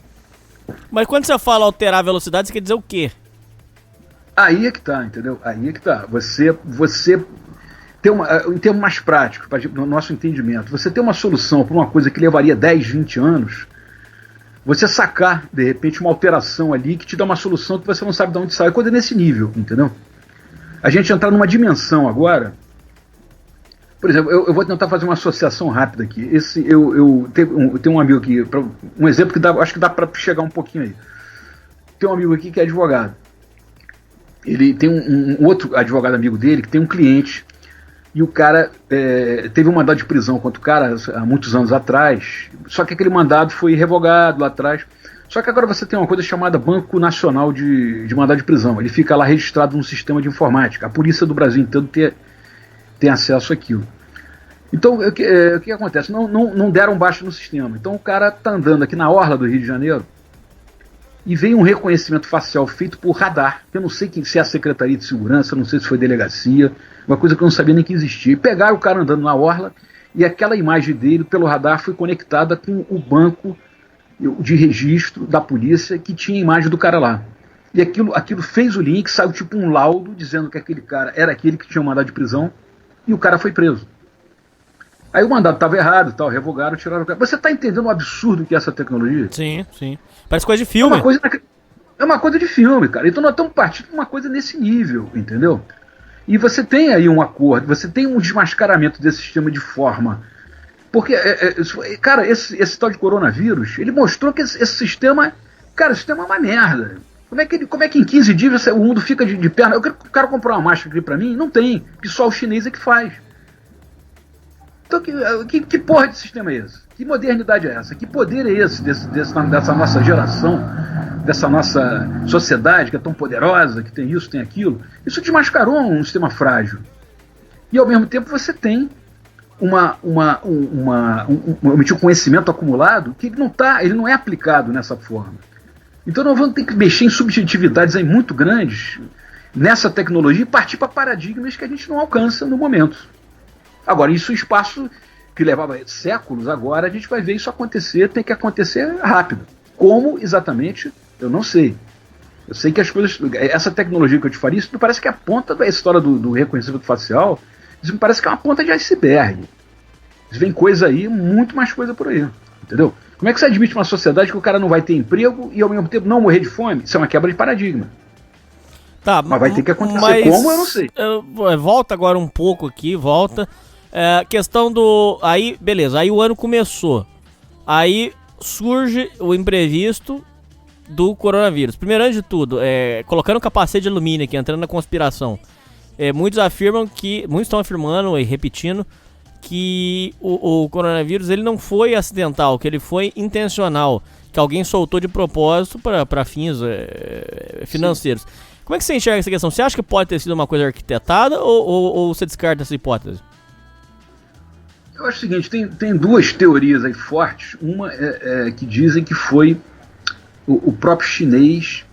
Mas quando você fala alterar a velocidade, você quer dizer o quê? Aí é que tá, entendeu? Aí é que tá. Você tem em termos mais práticos, no nosso entendimento, você tem uma solução para uma coisa que levaria 10, 20 anos, você sacar, de repente, uma alteração ali que te dá uma solução que você não sabe de onde sai, coisa nesse nível, entendeu? A gente entrar numa dimensão agora, por exemplo, eu vou tentar fazer uma associação rápida aqui. Eu tenho um amigo aqui, um exemplo que acho que dá para chegar um pouquinho aí. Tem um amigo aqui que é advogado. Ele tem um outro advogado amigo dele que tem um cliente e o cara teve um mandado de prisão contra o cara há muitos anos atrás, só que aquele mandado foi revogado lá atrás. Só que agora você tem uma coisa chamada Banco Nacional de Mandado de Prisão. Ele fica lá registrado num sistema de informática. A polícia do Brasil inteiro tem acesso àquilo. Então, o que acontece? Não deram baixa no sistema. Então, o cara está andando aqui na orla do Rio de Janeiro e veio um reconhecimento facial feito por radar. Eu não sei se é a Secretaria de Segurança, não sei se foi delegacia, uma coisa que eu não sabia nem que existia. E pegaram o cara andando na orla e aquela imagem dele, pelo radar, foi conectada com o banco de registro da polícia que tinha a imagem do cara lá. E aquilo fez o link, saiu tipo um laudo dizendo que aquele cara era aquele que tinha um mandado de prisão e o cara foi preso. Aí o mandado estava errado, tal, revogaram, tiraram o cara. Você está entendendo o absurdo que é essa tecnologia? Sim, sim. Parece coisa de filme. É uma coisa de filme, cara. Então nós estamos partindo de uma coisa nesse nível, entendeu? E você tem aí um acordo, você tem um desmascaramento desse sistema de forma. Porque, cara, esse tal de coronavírus, ele mostrou que esse sistema, cara, o sistema é uma merda. Como é que em 15 dias o mundo fica de perna? Eu quero que o cara comprar uma máscara aqui pra mim? Não tem, porque só o chinês é que faz. Então, que porra de sistema é esse? Que modernidade é essa? Que poder é esse dessa nossa geração, dessa nossa sociedade que é tão poderosa, que tem isso, tem aquilo? Isso desmascarou um sistema frágil. E ao mesmo tempo você tem um conhecimento acumulado que ele não é aplicado dessa forma. Então nós vamos ter que mexer em subjetividades aí muito grandes nessa tecnologia e partir para paradigmas que a gente não alcança no momento. Agora, isso é um espaço que levava séculos, agora a gente vai ver isso acontecer, tem que acontecer rápido. Como exatamente, eu não sei. Eu sei que as coisas, essa tecnologia que eu te falei, isso me parece que é a ponta da história do reconhecimento facial, isso me parece que é uma ponta de iceberg. Vem coisa aí, muito mais coisa por aí, entendeu? Como é que você admite uma sociedade que o cara não vai ter emprego e ao mesmo tempo não morrer de fome? Isso é uma quebra de paradigma. Tá, mas vai ter que acontecer. Como, eu não sei. Volta agora um pouco aqui, volta. Questão do... Aí, beleza, aí o ano começou. Aí surge o imprevisto do coronavírus. Primeiro, antes de tudo, colocando o capacete de alumínio aqui, entrando na conspiração. Muitos estão afirmando e repetindo que o coronavírus ele não foi acidental, que ele foi intencional, que alguém soltou de propósito para fins financeiros. Sim. Como é que você enxerga essa questão? Você acha que pode ter sido uma coisa arquitetada ou você descarta essa hipótese? Eu acho o seguinte, tem duas teorias aí fortes. Uma que dizem que foi o próprio chinês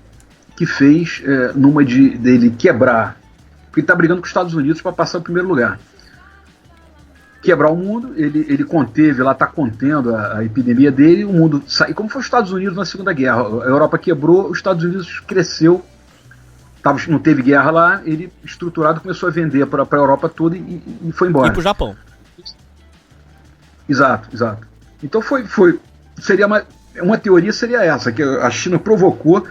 que fez numa dele quebrar, porque ele está brigando com os Estados Unidos para passar o primeiro lugar. Quebrar o mundo, ele conteve, lá está contendo a epidemia dele, o mundo sai. Como foi os Estados Unidos na Segunda Guerra? A Europa quebrou, os Estados Unidos cresceu, não teve guerra lá, ele estruturado começou a vender para a Europa toda e foi embora. E para o Japão. Exato. Então seria uma teoria seria essa, que a China provocou.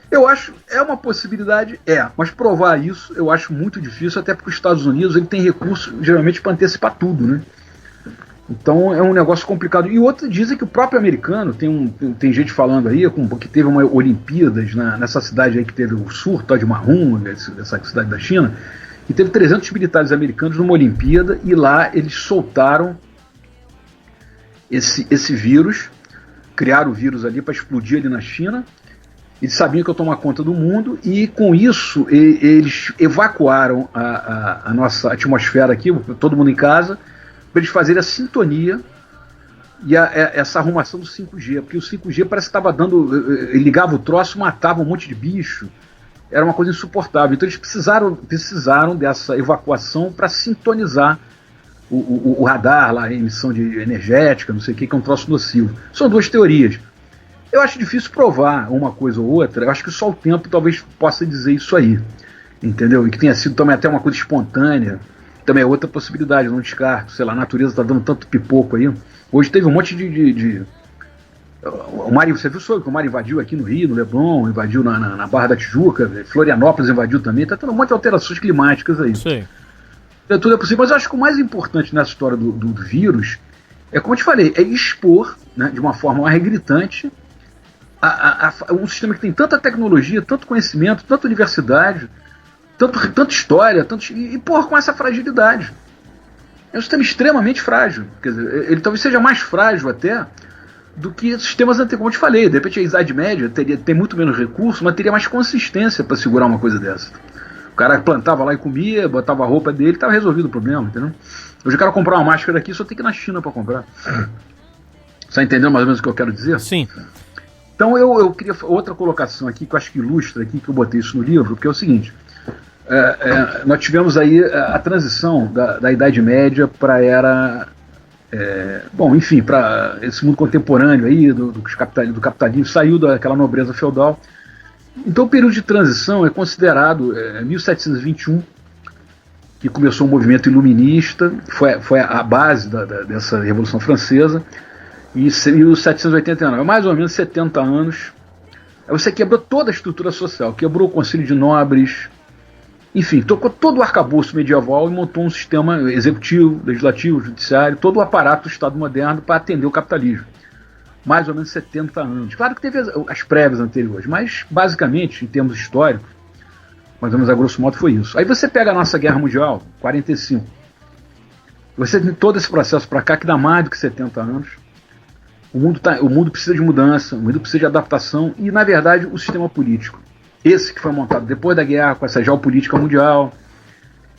Eu acho, é uma possibilidade, mas provar isso eu acho muito difícil, até porque os Estados Unidos ele tem recurso geralmente para antecipar tudo, né? Então é um negócio complicado. E outro dizem que o próprio americano, tem gente falando aí, que teve uma Olimpíadas nessa cidade aí que teve o surto de Marrum, essa cidade da China, e teve 300 militares americanos numa Olimpíada, e lá eles soltaram esse vírus, criaram o vírus ali para explodir ali na China. Eles sabiam que eu tomar conta do mundo e com isso eles evacuaram a nossa atmosfera aqui, todo mundo em casa, para eles fazerem a sintonia e essa arrumação do 5G, porque o 5G parece que estava ele ligava o troço, matava um monte de bicho, era uma coisa insuportável. Então eles precisaram dessa evacuação para sintonizar o radar, lá, a emissão de energética, não sei o que é um troço nocivo. São duas teorias. Eu acho difícil provar uma coisa ou outra, eu acho que só o tempo talvez possa dizer isso aí, entendeu? E que tenha sido também até uma coisa espontânea, também é outra possibilidade, eu não descarto, sei lá, a natureza está dando tanto pipoco aí. Hoje teve um monte o mar, você viu sobre que o mar invadiu aqui no Rio, no Leblon, invadiu na Barra da Tijuca, Florianópolis invadiu também, está tendo um monte de alterações climáticas aí. Sim. Tudo é possível, mas eu acho que o mais importante nessa história do vírus é, como eu te falei, é expor, né, de uma forma mais gritante um sistema que tem tanta tecnologia, tanto conhecimento, tanta universidade, tanta história, com essa fragilidade. É um sistema extremamente frágil. Quer dizer, ele talvez seja mais frágil até do que sistemas anteriores. Como eu te falei, de repente a Idade Média tem muito menos recursos, mas teria mais consistência para segurar uma coisa dessa. O cara plantava lá e comia, botava a roupa dele, estava resolvido o problema, entendeu? Hoje eu quero comprar uma máscara aqui, só tem que ir na China para comprar. Você entendeu mais ou menos o que eu quero dizer? Sim. Então eu queria outra colocação aqui, que eu acho que ilustra aqui, que eu botei isso no livro, porque é o seguinte, nós tivemos aí a transição da Idade Média para a era, enfim, para esse mundo contemporâneo aí, do capitalismo, saiu daquela nobreza feudal. Então o período de transição é considerado 1721, que começou um movimento iluminista, foi a base dessa Revolução Francesa, e os 789, mais ou menos 70 anos, aí você quebrou toda a estrutura social, quebrou o Conselho de Nobres, enfim, tocou todo o arcabouço medieval e montou um sistema executivo, legislativo, judiciário, todo o aparato do Estado moderno para atender o capitalismo. Mais ou menos 70 anos. Claro que teve as prévias anteriores, mas basicamente, em termos históricos, mais ou menos a grosso modo foi isso. Aí você pega a nossa Guerra Mundial, 45, você tem todo esse processo para cá que dá mais do que 70 anos. O mundo precisa de mudança, o mundo precisa de adaptação e, na verdade, o sistema político, esse que foi montado depois da guerra, com essa geopolítica mundial,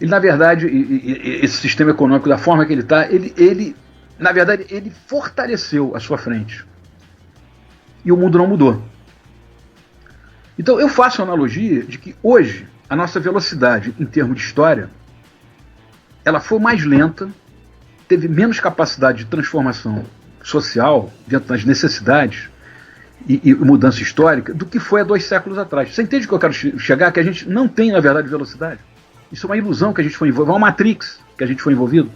ele, na verdade, esse sistema econômico, da forma que ele está, ele, na verdade, ele fortaleceu a sua frente. E o mundo não mudou. Então, eu faço a analogia de que, hoje, a nossa velocidade, em termos de história, ela foi mais lenta, teve menos capacidade de transformação social, dentro das necessidades e mudança histórica, do que foi há 2 séculos atrás. Você entende o que eu quero chegar? Que a gente não tem, na verdade, velocidade. Isso é uma ilusão que a gente foi envolvido, é uma Matrix que a gente foi envolvido.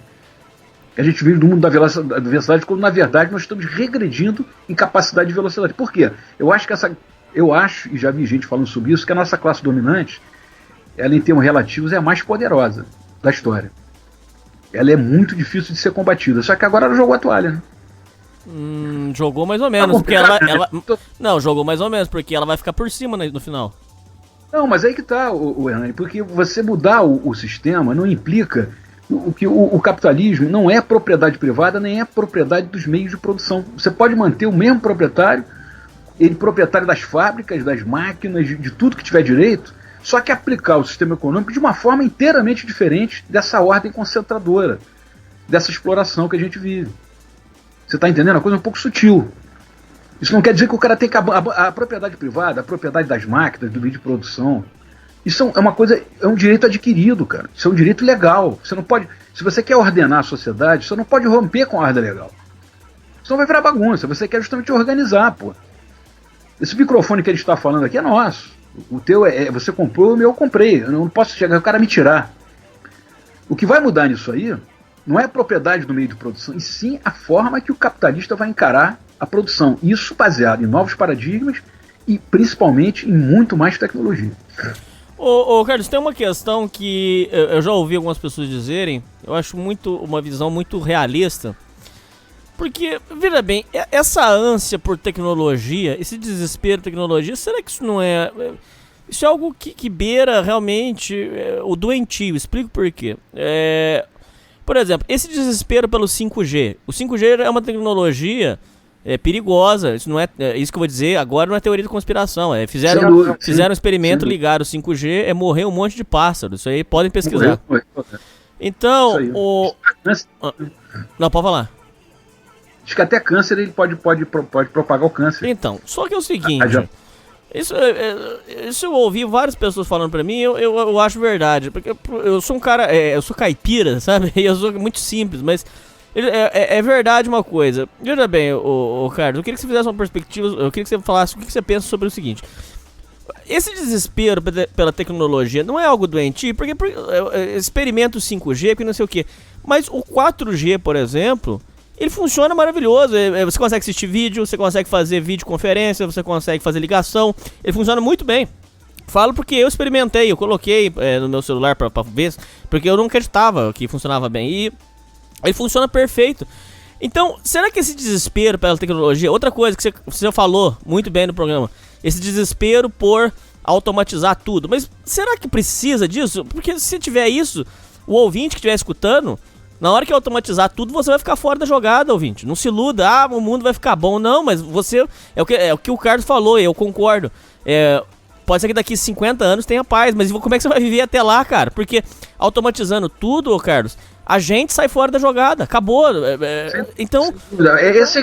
A gente vive no mundo da velocidade, quando, na verdade, nós estamos regredindo em capacidade de velocidade. Por quê? Eu acho, e já vi gente falando sobre isso, que a nossa classe dominante, ela, em termos relativos, é a mais poderosa da história. Ela é muito difícil de ser combatida. Só que agora ela jogou a toalha, né? Jogou mais ou menos, porque ela... Não, jogou mais ou menos, porque ela vai ficar por cima no final. Não, mas aí que tá, o Hernani, porque você mudar o sistema não implica que o capitalismo não é propriedade privada, nem é propriedade dos meios de produção. Você pode manter o mesmo proprietário, ele proprietário das fábricas, das máquinas, de tudo que tiver direito, só que aplicar o sistema econômico de uma forma inteiramente diferente dessa ordem concentradora, dessa exploração que a gente vive. Você está entendendo? É uma coisa um pouco sutil. Isso não quer dizer que o cara tem que a propriedade privada, a propriedade das máquinas, do meio de produção. Isso é uma coisa, é um direito adquirido, cara. Isso é um direito legal. Você não pode, se você quer ordenar a sociedade, você não pode romper com a ordem legal. Senão vai virar bagunça. Você quer justamente organizar, pô. Esse microfone que a gente está falando aqui é nosso. O teu você comprou, o meu eu comprei. Eu não posso chegar e o cara me tirar. O que vai mudar nisso aí não é a propriedade do meio de produção, e sim a forma que o capitalista vai encarar a produção. Isso baseado em novos paradigmas e principalmente em muito mais tecnologia. Ô Carlos, tem uma questão que eu já ouvi algumas pessoas dizerem, eu acho uma visão muito realista, porque, veja bem, essa ânsia por tecnologia, esse desespero por tecnologia, será que isso não é... Isso é algo que beira realmente o doentio, explico por quê. Por exemplo, esse desespero pelo 5G. O 5G é uma tecnologia perigosa. Isso não isso que eu vou dizer agora não é teoria de conspiração. Fizeram um experimento, ligaram o 5G, morreu um monte de pássaros. Isso aí podem pesquisar. Então, não, pode falar. Diz que até câncer ele pode propagar o câncer. Então, só que é o seguinte... Isso eu ouvi várias pessoas falando pra mim, eu acho verdade, porque eu sou um cara, eu sou caipira, sabe, eu sou muito simples, mas é verdade uma coisa. Veja bem, o Carlos, eu queria que você fizesse uma perspectiva, eu queria que você falasse o que você pensa sobre o seguinte: esse desespero pela tecnologia não é algo doentio, porque experimento 5G, porque não sei o que, mas o 4G, por exemplo, ele funciona maravilhoso. Você consegue assistir vídeo, você consegue fazer videoconferência, você consegue fazer ligação. Ele funciona muito bem. Falo porque eu experimentei, eu coloquei no meu celular pra ver, porque eu não acreditava que funcionava bem. E ele funciona perfeito. Então, será que esse desespero pela tecnologia... Outra coisa que você falou muito bem no programa, esse desespero por automatizar tudo. Mas será que precisa disso? Porque se tiver isso, o ouvinte que estiver escutando... Na hora que automatizar tudo, você vai ficar fora da jogada, ouvinte. Não se iluda, o mundo vai ficar bom. Não, mas você... É o que o Carlos falou, e eu concordo. Pode ser que daqui 50 anos tenha paz, mas como é que você vai viver até lá, cara? Porque automatizando tudo, Carlos, a gente sai fora da jogada. Acabou. Então,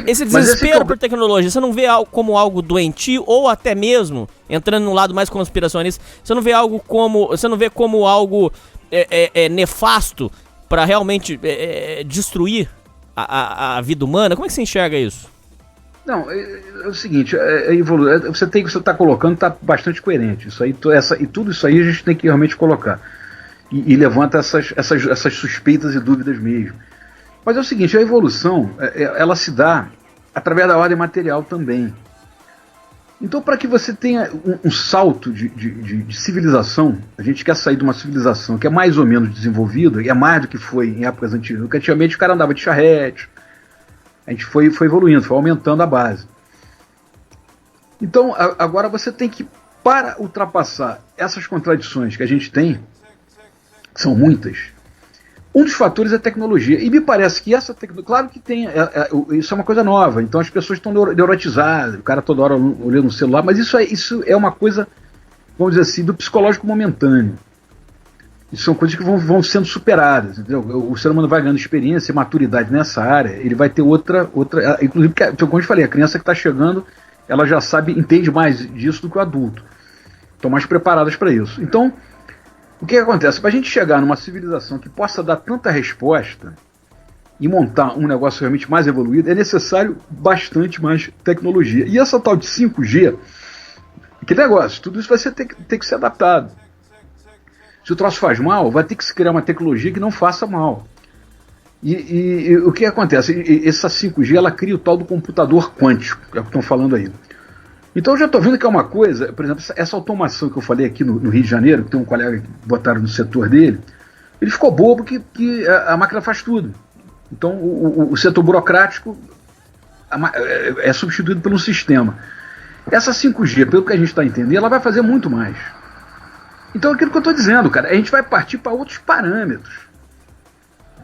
esse desespero por tecnologia, você não vê como algo doentio, ou até mesmo, entrando no lado mais conspiracionista, você não vê como algo nefasto pra realmente destruir a vida humana? Como é que você enxerga isso? Não, é o seguinte, você está colocando está bastante coerente. Isso aí, e tudo isso aí a gente tem que realmente colocar. E levanta essas suspeitas e dúvidas mesmo. Mas é o seguinte, a evolução, ela se dá através da ordem material também. Então, para que você tenha um salto de civilização, a gente quer sair de uma civilização que é mais ou menos desenvolvida, e é mais do que foi em épocas antigas. Porque antigamente o cara andava de charrete, a gente foi evoluindo, foi aumentando a base. Então, agora você tem que, para ultrapassar essas contradições que a gente tem, que são muitas, um dos fatores é a tecnologia. E me parece que essa tecnologia, claro que tem, isso é uma coisa nova, então as pessoas estão neurotizadas, o cara toda hora olhando no celular, mas isso é uma coisa, vamos dizer assim, do psicológico momentâneo. Isso são coisas que vão sendo superadas, entendeu? O ser humano vai ganhando experiência e maturidade nessa área, ele vai ter outra inclusive, como eu te falei, a criança que está chegando, ela já entende mais disso do que o adulto. Estão mais preparadas para isso. Então, o que acontece? Para a gente chegar numa civilização que possa dar tanta resposta e montar um negócio realmente mais evoluído, é necessário bastante mais tecnologia. E essa tal de 5G, que negócio, tudo isso vai ter que ser adaptado. Se o troço faz mal, vai ter que se criar uma tecnologia que não faça mal. E o que acontece? Essa 5G, ela cria o tal do computador quântico, que é o que estão falando aí. Então eu já estou vendo que é uma coisa, por exemplo, essa automação que eu falei aqui no Rio de Janeiro, que tem um colega que botaram no setor dele, ele ficou bobo que a máquina faz tudo. Então o setor burocrático é substituído por um sistema. Essa 5G, pelo que a gente está entendendo, ela vai fazer muito mais. Então é aquilo que eu estou dizendo, cara, a gente vai partir para outros parâmetros.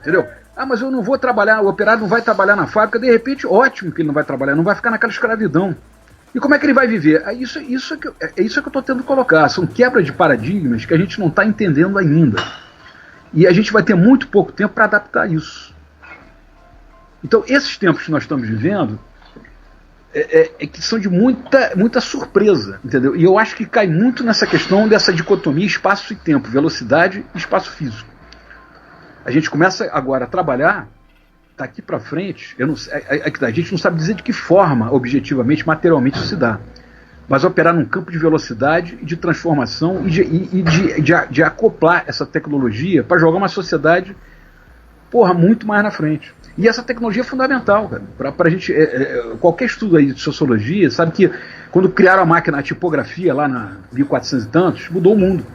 Entendeu? Mas eu não vou trabalhar, o operário não vai trabalhar na fábrica, de repente, ótimo que ele não vai trabalhar, não vai ficar naquela escravidão. E como é que ele vai viver? Isso é que eu estou tentando colocar. São quebras de paradigmas que a gente não está entendendo ainda. E a gente vai ter muito pouco tempo para adaptar isso. Então, esses tempos que nós estamos vivendo que são de muita surpresa, entendeu? E eu acho que cai muito nessa questão dessa dicotomia espaço e tempo, velocidade e espaço físico. A gente começa agora a trabalhar. Daqui para frente, a gente não sabe dizer de que forma, objetivamente, materialmente isso se dá. Mas operar num campo de velocidade e de transformação e de acoplar essa tecnologia para jogar uma sociedade, muito mais na frente. E essa tecnologia é fundamental, cara, para a gente. Qualquer estudo aí de sociologia sabe que quando criaram a máquina, a tipografia lá na 1400 e tantos, mudou o mundo.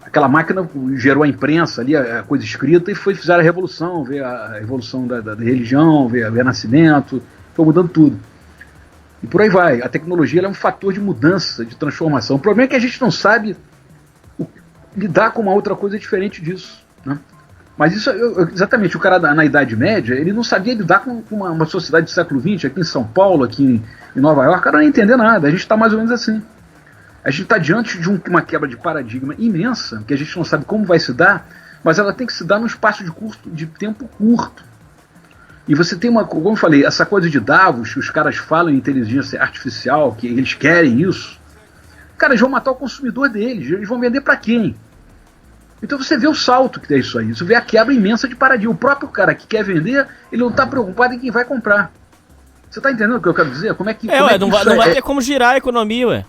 Aquela máquina gerou a imprensa ali, a coisa escrita, e fizeram a revolução, veio a evolução da religião, veio o nascimento, foi mudando tudo. E por aí vai. A tecnologia ela é um fator de mudança, de transformação. O problema é que a gente não sabe lidar com uma outra coisa diferente disso, né? Mas isso, exatamente, o cara na Idade Média, ele não sabia lidar com uma sociedade do século XX, aqui em São Paulo, aqui em Nova York, o cara não ia entender nada. A gente está mais ou menos assim. A gente está diante de uma quebra de paradigma imensa, que a gente não sabe como vai se dar, mas ela tem que se dar num espaço de tempo curto. E você tem como eu falei, essa coisa de Davos, que os caras falam em inteligência artificial, que eles querem isso. Cara, eles vão matar o consumidor deles, eles vão vender para quem? Então você vê o salto que é isso aí, você vê a quebra imensa de paradigma. O próprio cara que quer vender, ele não está preocupado em quem vai comprar. Você está entendendo o que eu quero dizer? Como é que não vai ter como girar a economia, ué.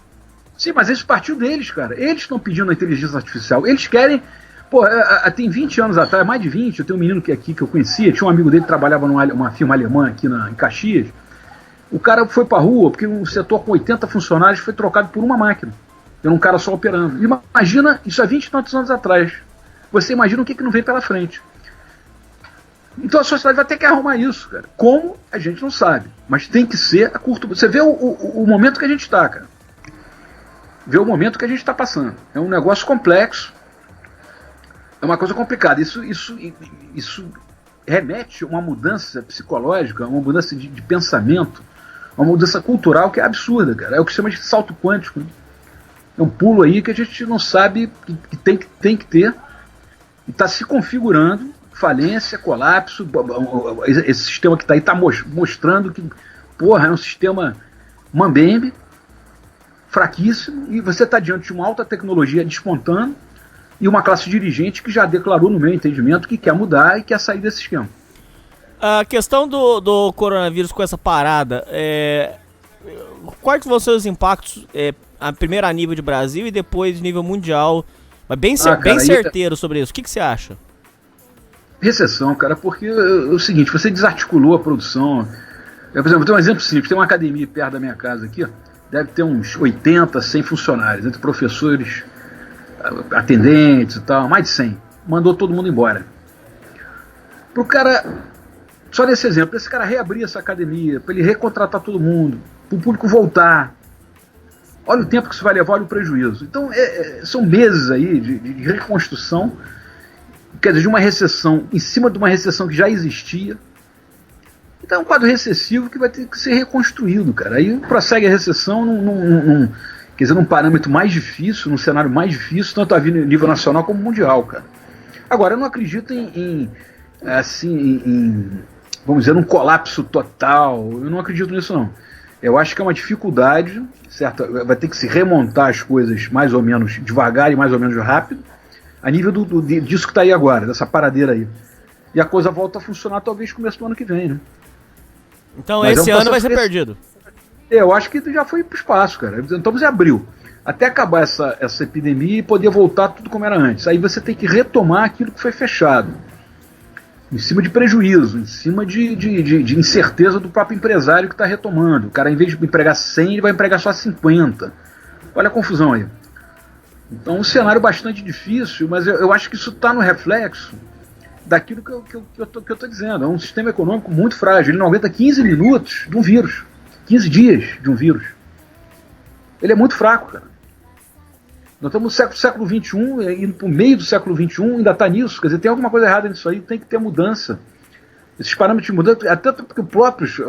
Sim, mas isso partiu deles, cara. Eles estão pedindo a inteligência artificial. Eles querem... tem 20 anos atrás, mais de 20, eu tenho um menino que eu conhecia, tinha um amigo dele que trabalhava numa firma alemã aqui em Caxias. O cara foi pra rua porque um setor com 80 funcionários foi trocado por uma máquina. Era um cara só operando. Imagina, isso há 20 e tantos anos atrás. Você imagina o que não vem pela frente. Então a sociedade vai ter que arrumar isso, cara. Como? A gente não sabe. Mas tem que ser a curto... Você vê o momento que a gente está, cara. Vê o momento que a gente está passando. É um negócio complexo. É uma coisa complicada. Isso remete a uma mudança psicológica, uma mudança de pensamento, uma mudança cultural que é absurda, cara. É o que se chama de salto quântico. Né? É um pulo aí que a gente não sabe que tem que ter e está se configurando falência, colapso. Esse sistema que está aí está mostrando que, porra, é um sistema mambembe, fraquíssimo, e você está diante de uma alta tecnologia despontando e uma classe dirigente que já declarou, no meu entendimento, que quer mudar e quer sair desse esquema. A questão do coronavírus com essa parada, quais vão ser os impactos, primeiro a nível de Brasil e depois nível mundial? Mas bem certeiro sobre isso. O que você acha? Recessão, cara, porque é o seguinte, você desarticulou a produção. Por exemplo, vou ter um exemplo simples, tem uma academia perto da minha casa aqui, deve ter uns 80, 100 funcionários, entre professores, atendentes e tal, mais de 100. Mandou todo mundo embora. Pro cara, só nesse exemplo, esse cara reabrir essa academia, para ele recontratar todo mundo, para o público voltar. Olha o tempo que isso vai levar, olha o prejuízo. Então, são meses aí de reconstrução, quer dizer, de uma recessão, em cima de uma recessão que já existia. Então é um quadro recessivo que vai ter que ser reconstruído, cara. Aí prossegue a recessão quer dizer, num parâmetro mais difícil, num cenário mais difícil, tanto a nível nacional como mundial, cara. Agora, eu não acredito vamos dizer, num colapso total. Eu não acredito nisso, não. Eu acho que é uma dificuldade, certo? Vai ter que se remontar as coisas mais ou menos devagar e mais ou menos rápido, a nível disso que está aí agora, dessa paradeira aí. E a coisa volta a funcionar talvez no começo do ano que vem, né? Então mas esse ano vai ser perdido. Eu acho que já foi pro espaço, cara. Estamos em abril. Até acabar essa epidemia e poder voltar tudo como era antes. Aí você tem que retomar aquilo que foi fechado. Em cima de prejuízo, em cima de incerteza do próprio empresário que está retomando. O cara, em vez de empregar 100, ele vai empregar só 50. Olha a confusão aí. Então, um cenário bastante difícil, mas eu acho que isso está no reflexo daquilo que eu estou dizendo. É um sistema econômico muito frágil. Ele não aguenta 15 minutos de um vírus. 15 dias de um vírus. Ele é muito fraco, cara. Nós estamos no século XXI, indo para o meio do século XXI, ainda está nisso. Quer dizer, tem alguma coisa errada nisso aí, tem que ter mudança. Esses parâmetros de mudança, até porque os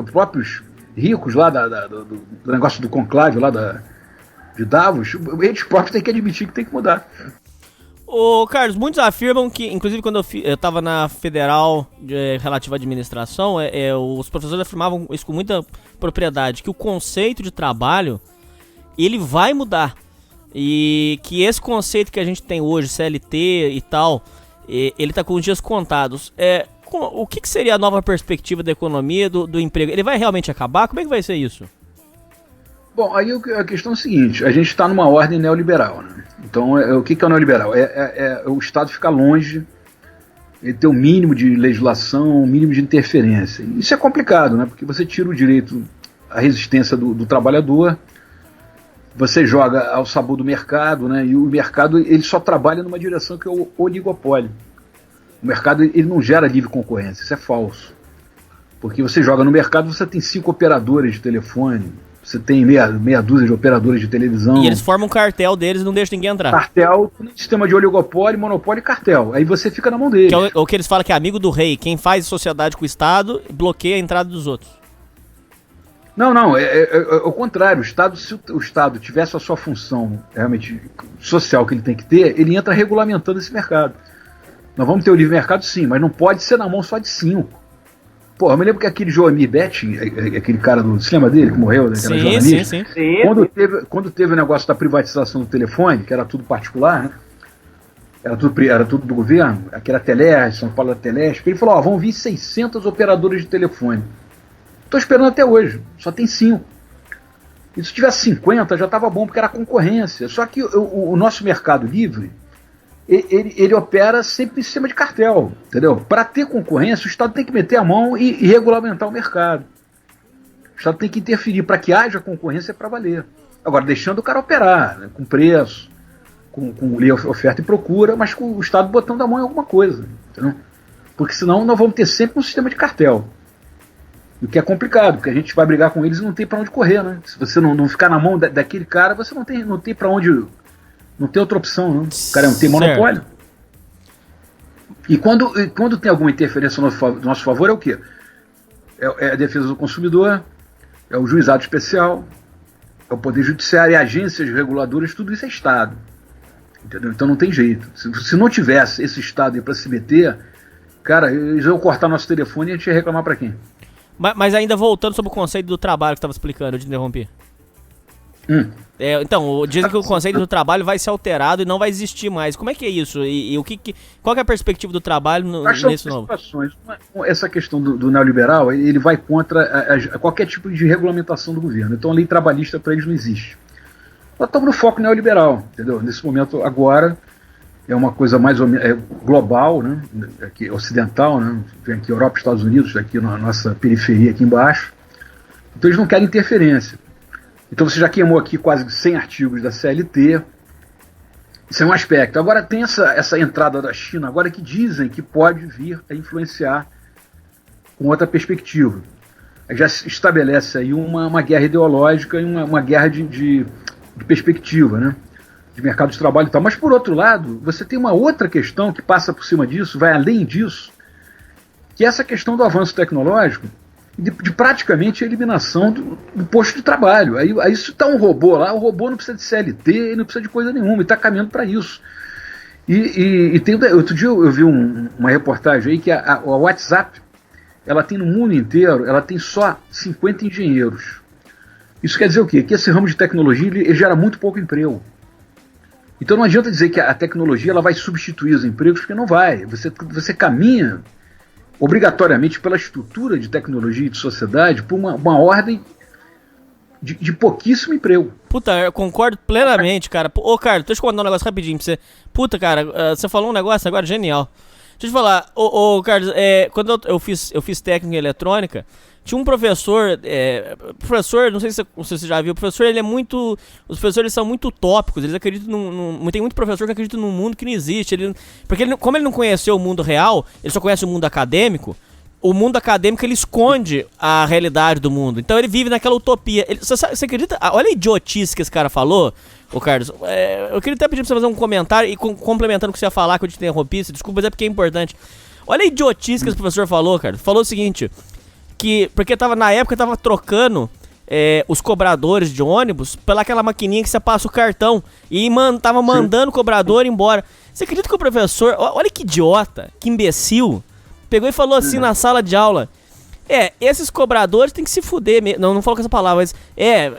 próprios ricos lá do negócio do conclave lá de Davos, eles próprios têm que admitir que tem que mudar. Ô Carlos, muitos afirmam que, inclusive quando eu estava na Federal relativa à administração, os professores afirmavam isso com muita propriedade, que o conceito de trabalho, ele vai mudar. E que esse conceito que a gente tem hoje, CLT e tal, ele está com os dias contados. O que seria a nova perspectiva da economia, do emprego? Ele vai realmente acabar? Como é que vai ser isso? Bom, aí a questão é a seguinte, a gente está numa ordem neoliberal, né? Então, o que é o neoliberal? O Estado ficar longe, ele ter o mínimo de legislação, o mínimo de interferência. Isso é complicado, né? Porque você tira o direito à resistência do trabalhador, você joga ao sabor do mercado, né? E o mercado ele só trabalha numa direção que é o oligopólio. O mercado ele não gera livre concorrência, isso é falso. Porque você joga no mercado, você tem 5 operadores de telefone, você tem meia dúzia de operadores de televisão. E eles formam um cartel deles e não deixam ninguém entrar. Cartel, sistema de oligopólio, monopólio e cartel. Aí você fica na mão deles. Que é o que eles falam que é amigo do rei. Quem faz sociedade com o Estado bloqueia a entrada dos outros. Não, é o contrário. Se o Estado tivesse a sua função realmente social que ele tem que ter, ele entra regulamentando esse mercado. Nós vamos ter o livre mercado sim, mas não pode ser na mão só de 5. Pô, eu me lembro que aquele Joamir Betting, aquele cara do cinema dele, que morreu, né, sim. Quando teve o negócio da privatização do telefone, que era tudo particular, né? Era tudo do governo, aquela Telesp, São Paulo da Telesp, ele falou, vão vir 600 operadores de telefone. Estou esperando até hoje, só tem 5. E se tivesse 50 já estava bom, porque era concorrência. Só que o nosso mercado livre, ele opera sempre em cima de cartel, entendeu? Para ter concorrência, o Estado tem que meter a mão e regulamentar o mercado. O Estado tem que interferir para que haja concorrência para valer. Agora, deixando o cara operar, né, com preço, com lei, oferta e procura, mas com o Estado botando a mão em alguma coisa, entendeu? Porque senão nós vamos ter sempre um sistema de cartel. O que é complicado, porque a gente vai brigar com eles e não tem para onde correr, né? Se você não ficar na mão daquele cara, você não tem para onde... Não tem outra opção, não. O cara não tem monopólio. E quando tem alguma interferência do nosso favor, é o quê? É a defesa do consumidor, é o juizado especial, é o Poder Judiciário, é agências reguladoras, tudo isso é Estado. Entendeu? Então não tem jeito. Se não tivesse esse Estado aí para se meter, cara, eles iam cortar nosso telefone e a gente ia reclamar para quem? Mas ainda voltando sobre o conceito do trabalho que você estava explicando, eu te interrompi. Então, dizem que o conceito do trabalho vai ser alterado e não vai existir mais. Como é que é isso? E qual que é a perspectiva do trabalho nesse novo? Essa questão do neoliberal, ele vai contra qualquer tipo de regulamentação do governo. Então a lei trabalhista para eles não existe. Nós estamos no foco neoliberal, entendeu? Nesse momento, agora, é uma coisa mais ou menos global, né? Aqui, ocidental, né? Vem aqui Europa, Estados Unidos, aqui na nossa periferia aqui embaixo. Então eles não querem interferência. Então você já queimou aqui quase 100 artigos da CLT. Isso é um aspecto. Agora tem essa entrada da China, agora que dizem que pode vir a influenciar com outra perspectiva. Já se estabelece aí uma guerra ideológica e uma guerra de perspectiva, né? De mercado de trabalho e tal. Mas por outro lado, você tem uma outra questão que passa por cima disso, vai além disso, que é essa questão do avanço tecnológico, de praticamente a eliminação do posto de trabalho. Aí se está um robô lá, o robô não precisa de CLT, não precisa de coisa nenhuma, e está caminhando para isso. Outro dia eu vi uma reportagem aí que a WhatsApp, ela tem no mundo inteiro, ela tem só 50 engenheiros. Isso quer dizer o quê? Que esse ramo de tecnologia ele gera muito pouco emprego. Então não adianta dizer que a tecnologia ela vai substituir os empregos, porque não vai. Você caminha obrigatoriamente pela estrutura de tecnologia e de sociedade por uma ordem de pouquíssimo emprego. Puta, eu concordo plenamente, cara. Ô, Carlos, deixa eu contar um negócio rapidinho pra você. Puta, cara, você falou um negócio agora genial. Deixa eu te falar, Carlos, quando eu fiz técnica em eletrônica, tinha um professor, não sei se você já viu, o professor, os professores são muito utópicos, eles acreditam tem muito professor que acredita num mundo que não existe, como ele não conheceu o mundo real, ele só conhece o mundo acadêmico, ele esconde a realidade do mundo, então ele vive naquela utopia. Você acredita? Olha a idiotice que esse cara falou, ô Carlos. Eu queria até pedir pra você fazer um comentário e complementando o que você ia falar, que eu te interrompi, desculpa, mas é porque é importante. Olha a idiotice que esse professor falou, cara. Falou o seguinte, porque na época tava trocando os cobradores de ônibus pelaquela maquininha que você passa o cartão e tava mandando o cobrador embora. Você acredita que o professor, olha que idiota, que imbecil, pegou e falou assim na sala de aula: esses cobradores tem que se fuder mesmo. Não falo com essa palavra, mas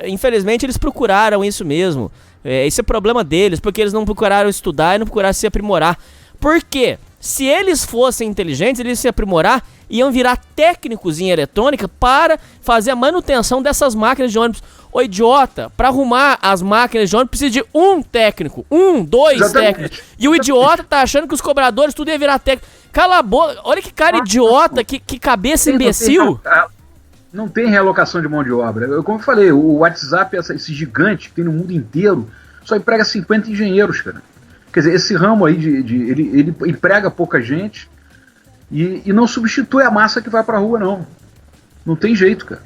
infelizmente eles procuraram isso mesmo. Esse é problema deles, porque eles não procuraram estudar e não procuraram se aprimorar. Por quê? Se eles fossem inteligentes, eles se aprimorar, iam virar técnicos em eletrônica para fazer a manutenção dessas máquinas de ônibus. Ô idiota, para arrumar as máquinas de ônibus precisa de um técnico, dois técnicos. E o idiota tá achando que os cobradores tudo ia virar técnico. Cala a boca, olha que cara idiota, que cabeça imbecil. Não tem realocação de mão de obra. Como eu falei, o WhatsApp, esse gigante que tem no mundo inteiro, só emprega 50 engenheiros, cara. Quer dizer, esse ramo aí, ele emprega pouca gente e não substitui a massa que vai pra rua, não. Não tem jeito, cara.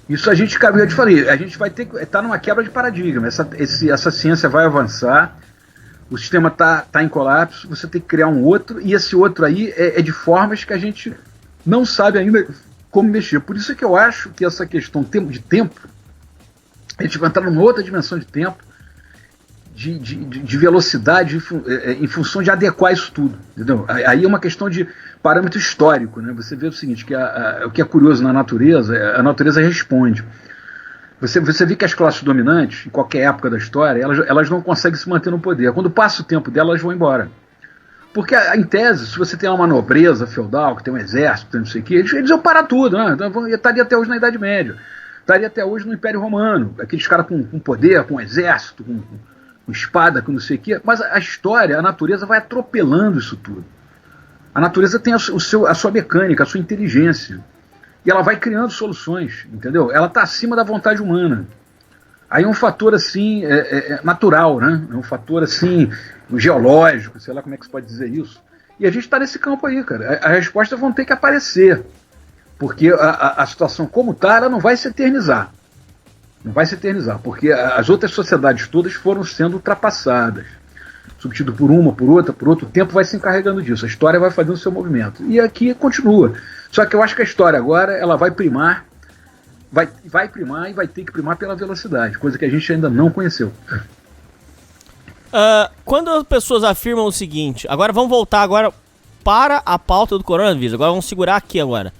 Isso eu te falei, a gente vai ter que estar numa quebra de paradigma. Essa ciência vai avançar, o sistema tá em colapso, você tem que criar um outro, e esse outro aí é de formas que a gente não sabe ainda como mexer. Por isso é que eu acho que essa questão de tempo, a gente vai entrar numa outra dimensão de tempo, de velocidade em função de adequar isso tudo, entendeu? Aí é uma questão de parâmetro histórico, né? Você vê o seguinte, que o que é curioso na natureza, a natureza responde. Você vê que as classes dominantes, em qualquer época da história, elas não conseguem se manter no poder. Quando passa o tempo delas, elas vão embora. Porque, em tese, se você tem uma nobreza feudal, que tem um exército, tem não sei o quê, eles iam parar tudo, né? Então, estaria até hoje na Idade Média, estaria até hoje no Império Romano, aqueles caras com poder, com exército, com espada, com não sei o quê, mas a história, a natureza vai atropelando isso tudo. A natureza tem a sua mecânica, a sua inteligência, e ela vai criando soluções, entendeu? Ela está acima da vontade humana. Aí é um fator assim, natural, né? É um fator assim, geológico, sei lá como é que se pode dizer isso. E a gente está nesse campo aí, cara. As respostas vão ter que aparecer, porque a situação como está, ela não vai se eternizar. Não vai se eternizar, porque as outras sociedades todas foram sendo ultrapassadas. substituído por uma, por outra, por outro, o tempo vai se encarregando disso, a história vai fazendo o seu movimento. E aqui continua. Só que eu acho que a história agora ela vai primar, vai primar e vai ter que primar pela velocidade, coisa que a gente ainda não conheceu. Quando as pessoas afirmam o seguinte, agora vamos voltar agora para a pauta do coronavírus, agora vamos segurar aqui agora.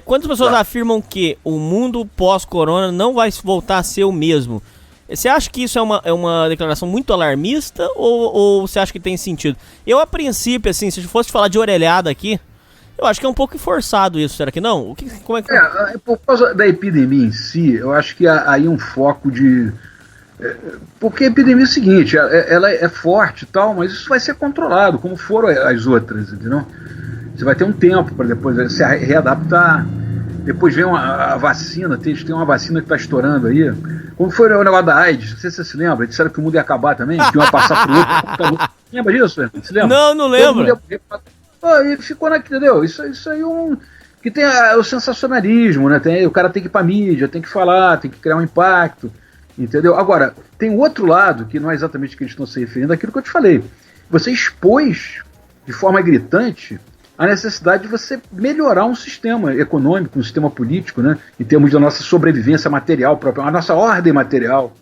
Quando as pessoas afirmam que o mundo pós-corona não vai voltar a ser o mesmo, você acha que isso é uma declaração muito alarmista ou você acha que tem sentido? Eu, a princípio, assim, se eu fosse falar de orelhada aqui, eu acho que é um pouco forçado isso, será que não? Como é que... Por causa da epidemia em si, eu acho que há aí um foco de... Porque a epidemia é o seguinte, ela é forte e tal, mas isso vai ser controlado, como foram as outras, entendeu? Você vai ter um tempo para depois se readaptar. Depois vem a vacina, tem uma vacina que está estourando aí. Como foi o negócio da AIDS, não sei se você se lembra, disseram que o mundo ia acabar também, que ia passar por outro. Lembra disso? Você lembra? Não lembro. E ficou naquilo, entendeu? Isso aí que tem o sensacionalismo, né? O cara tem que ir pra mídia, tem que falar, tem que criar um impacto, entendeu? Agora, tem o outro lado, que não é exatamente o que eles estão se referindo, àquilo que eu te falei. Você expôs de forma gritante a necessidade de você melhorar um sistema econômico, um sistema político, né, em termos da nossa sobrevivência material própria, a nossa ordem material,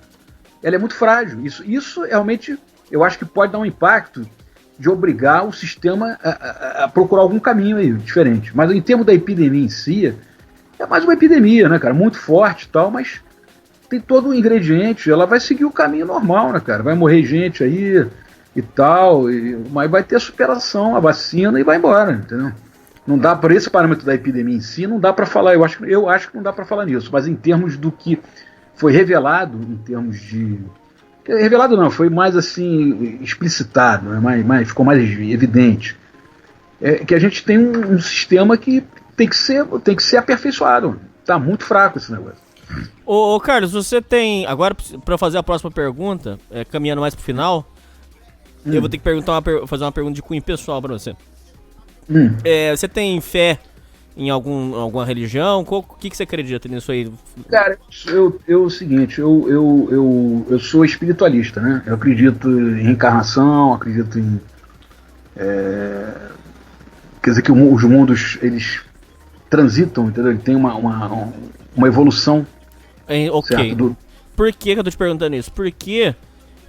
ela é muito frágil. Isso realmente, eu acho que pode dar um impacto de obrigar o sistema a procurar algum caminho aí diferente. Mas em termos da epidemia em si, é mais uma epidemia, né, cara, muito forte e tal, mas tem todo um ingrediente, ela vai seguir o caminho normal, né, cara, vai morrer gente aí e tal, mas vai ter a superação, a vacina e vai embora, entendeu? Não dá, por esse parâmetro da epidemia em si, não dá para falar, eu acho que não dá para falar nisso, mas em termos do que foi revelado, em termos de... Revelado não, foi mais assim, explicitado, né? Ficou mais evidente, que a gente tem um sistema que tem que ser aperfeiçoado, tá muito fraco esse negócio. Ô Carlos, você tem, agora para fazer a próxima pergunta, caminhando mais pro final, eu vou ter que fazer uma pergunta de cunho pessoal pra você. Você tem fé em alguma religião? O que você acredita nisso aí? Cara, o seguinte, eu sou espiritualista, né? Eu acredito em reencarnação, acredito em... quer dizer que os mundos, eles transitam, entendeu? Ele tem uma evolução. Ok. Certo? Por que eu tô te perguntando isso? Porque...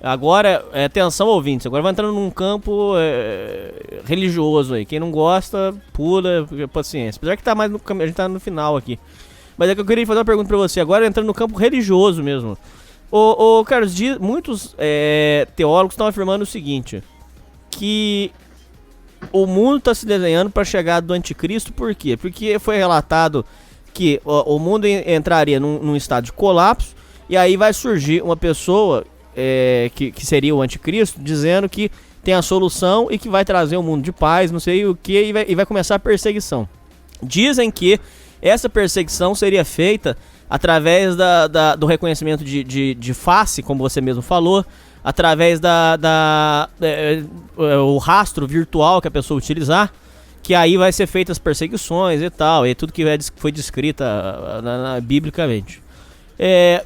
Agora, atenção ouvintes, agora vai entrando num campo religioso aí. Quem não gosta, pula, paciência. Apesar que a gente tá no final aqui. Mas é que eu queria fazer uma pergunta pra você, agora entrando no campo religioso mesmo. Carlos, muitos teólogos estão afirmando o seguinte, que o mundo tá se desenhando pra chegada do anticristo, por quê? Porque foi relatado que o mundo entraria num estado de colapso, e aí vai surgir uma pessoa... que seria o anticristo, dizendo que tem a solução e que vai trazer um mundo de paz, não sei o que, e vai começar a perseguição. Dizem que essa perseguição seria feita através do reconhecimento de face, como você mesmo falou, através o rastro virtual que a pessoa utilizar, que aí vai ser feitas as perseguições e tal, e tudo que foi descrito biblicamente.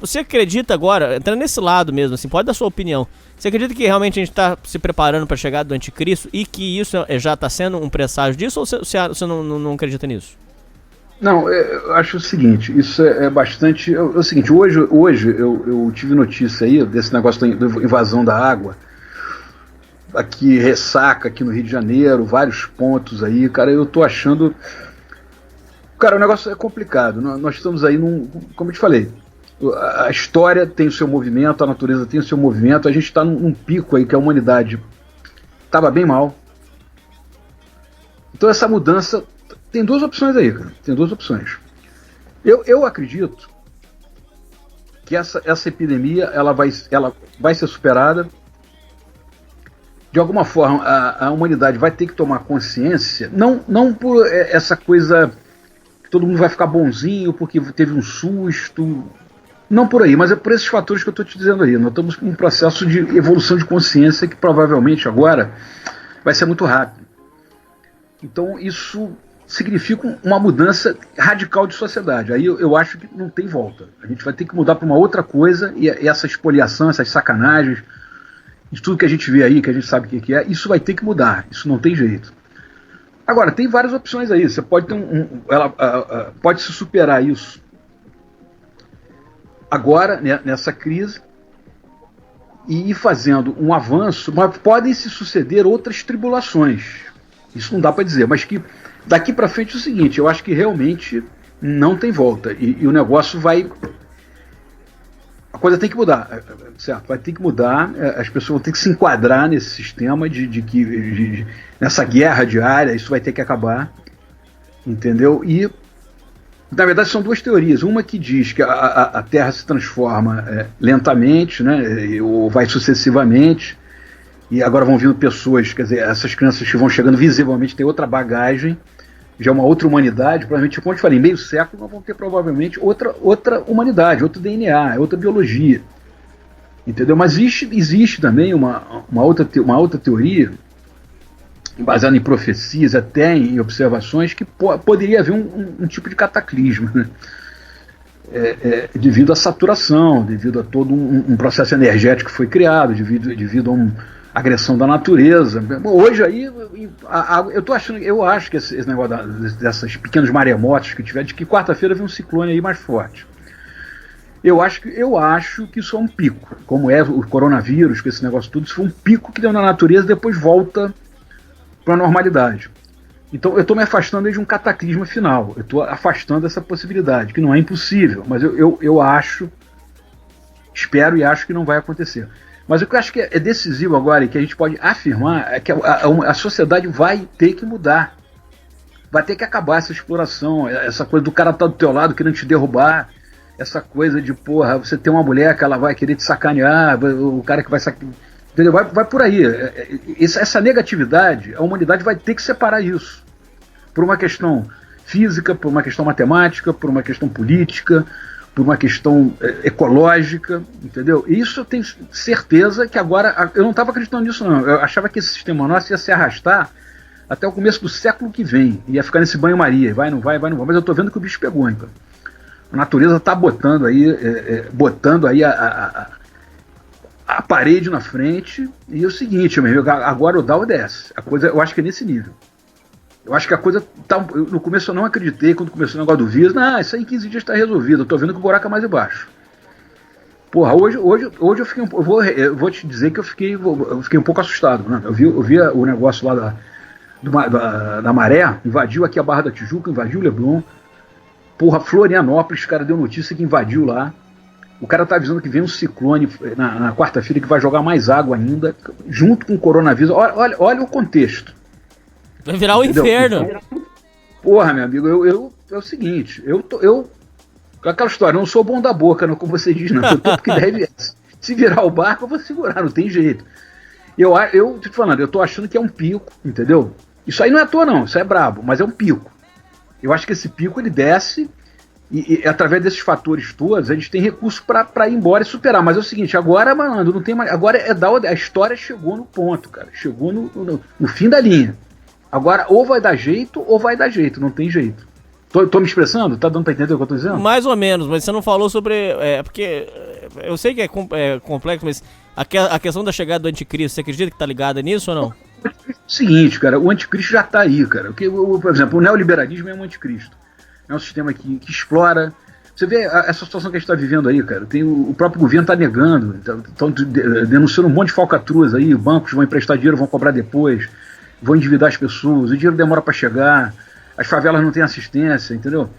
Você acredita agora, entrando nesse lado mesmo, assim, pode dar sua opinião, você acredita que realmente a gente está se preparando para a chegada do anticristo e que isso já está sendo um presságio disso, ou você não acredita nisso? Não, eu acho o seguinte, isso é bastante... É o seguinte, hoje eu tive notícia aí desse negócio da invasão da água, aqui, ressaca aqui no Rio de Janeiro, vários pontos aí, cara, eu tô achando... Cara, o negócio é complicado, nós estamos aí como eu te falei, a história tem o seu movimento, a natureza tem o seu movimento, a gente está num pico aí que a humanidade estava bem mal. Então essa mudança, tem duas opções aí, cara, tem duas opções. Eu acredito que essa epidemia ela vai ser superada. De alguma forma a humanidade vai ter que tomar consciência, não por essa coisa que todo mundo vai ficar bonzinho porque teve um susto, não por aí, mas é por esses fatores que eu estou te dizendo aí. Nós estamos em um processo de evolução de consciência que provavelmente agora vai ser muito rápido. Então isso significa uma mudança radical de sociedade. Aí eu acho que não tem volta. A gente vai ter que mudar para uma outra coisa, e essa espoliação, essas sacanagens isso tudo que a gente vê aí, que a gente sabe o que é, isso vai ter que mudar, isso não tem jeito. Agora, tem várias opções aí, você pode ter pode se superar isso agora, né, nessa crise, e ir fazendo um avanço, mas podem se suceder outras tribulações, isso não dá para dizer, mas que daqui para frente é o seguinte, eu acho que realmente não tem volta, e o negócio vai... A coisa tem que mudar, certo? Vai ter que mudar, as pessoas vão ter que se enquadrar nesse sistema nessa guerra diária, isso vai ter que acabar, entendeu? E, na verdade, são duas teorias. Uma que diz que a Terra se transforma lentamente, né, ou vai sucessivamente, e agora vão vindo pessoas, quer dizer, essas crianças que vão chegando visivelmente têm outra bagagem, já é uma outra humanidade, provavelmente, como eu te falei, em meio século nós vamos ter provavelmente outra humanidade, outro DNA, outra biologia, entendeu? Mas existe também uma outra teoria, baseada em profecias, até em observações, que poderia haver um tipo de cataclismo, né? Devido à saturação, devido a todo um processo energético que foi criado, devido a agressão da natureza. Hoje aí, eu acho que esse negócio dessas pequenos maremotos que tiver, de que quarta-feira vem um ciclone aí mais forte. Eu acho que isso é um pico, como é o coronavírus, com esse negócio tudo, isso foi um pico que deu na natureza e depois volta para a normalidade. Então eu estou me afastando de um cataclisma final, eu estou afastando essa possibilidade, que não é impossível, mas eu acho, espero e acho que não vai acontecer. Mas o que eu acho que é decisivo agora e que a gente pode afirmar é que a sociedade vai ter que mudar. Vai ter que acabar essa exploração, essa coisa do cara estar do teu lado querendo te derrubar, essa coisa de, porra, você tem uma mulher que ela vai querer te sacanear, o cara que vai sacanear, entendeu? Vai por aí. Essa negatividade, a humanidade vai ter que separar isso. Por uma questão física, por uma questão matemática, por uma questão política, por uma questão ecológica, entendeu? E isso eu tenho certeza que agora... Eu não estava acreditando nisso, não. Eu achava que esse sistema nosso ia se arrastar até o começo do século que vem. Ia ficar nesse banho-maria. Vai, não vai, vai, não vai. Mas eu estou vendo que o bicho pegou, então. A natureza está botando aí a parede na frente. E é o seguinte, meu amigo, agora o Dow desce. A coisa, eu acho que é nesse nível. Eu acho que a coisa tá... No começo eu não acreditei, quando começou o negócio do vírus, isso aí em 15 dias está resolvido, eu tô vendo que o buraco é mais embaixo. Porra, hoje eu fiquei eu vou te dizer que eu fiquei um pouco assustado, né? Eu vi o negócio lá da maré, invadiu aqui a Barra da Tijuca, invadiu o Leblon. Porra, Florianópolis, o cara deu notícia que invadiu lá. O cara tá avisando que vem um ciclone na quarta-feira que vai jogar mais água ainda, junto com o coronavírus. Olha o contexto. Vai virar o inferno. Porra, meu amigo, é o seguinte, aquela história, eu não sou bom da boca, não, como você diz, não. Eu tô porque deve. Se virar o barco, eu vou segurar, não tem jeito. Eu tô te falando, eu tô achando que é um pico, entendeu? Isso aí não é à toa, não, isso é brabo, mas é um pico. Eu acho que esse pico ele desce e através desses fatores todos, a gente tem recurso para ir embora e superar. Mas é o seguinte, agora, malandro, não tem mais. Agora a história chegou no ponto, cara. Chegou no fim da linha. Agora, ou vai dar jeito, não tem jeito. Tô me expressando? Tá dando pra entender o que eu tô dizendo? Mais ou menos, mas você não falou sobre... porque eu sei que é complexo, mas a questão da chegada do anticristo, você acredita que tá ligada nisso ou não? Seguinte, cara, o anticristo já tá aí, cara. Por exemplo, o neoliberalismo é um anticristo. É um sistema que explora... Você vê essa situação que a gente tá vivendo aí, cara. O próprio governo tá negando, estão denunciando um monte de falcatruas aí, bancos vão emprestar dinheiro, vão cobrar depois... Vão endividar as pessoas, o dinheiro demora para chegar, as favelas não têm assistência, entendeu?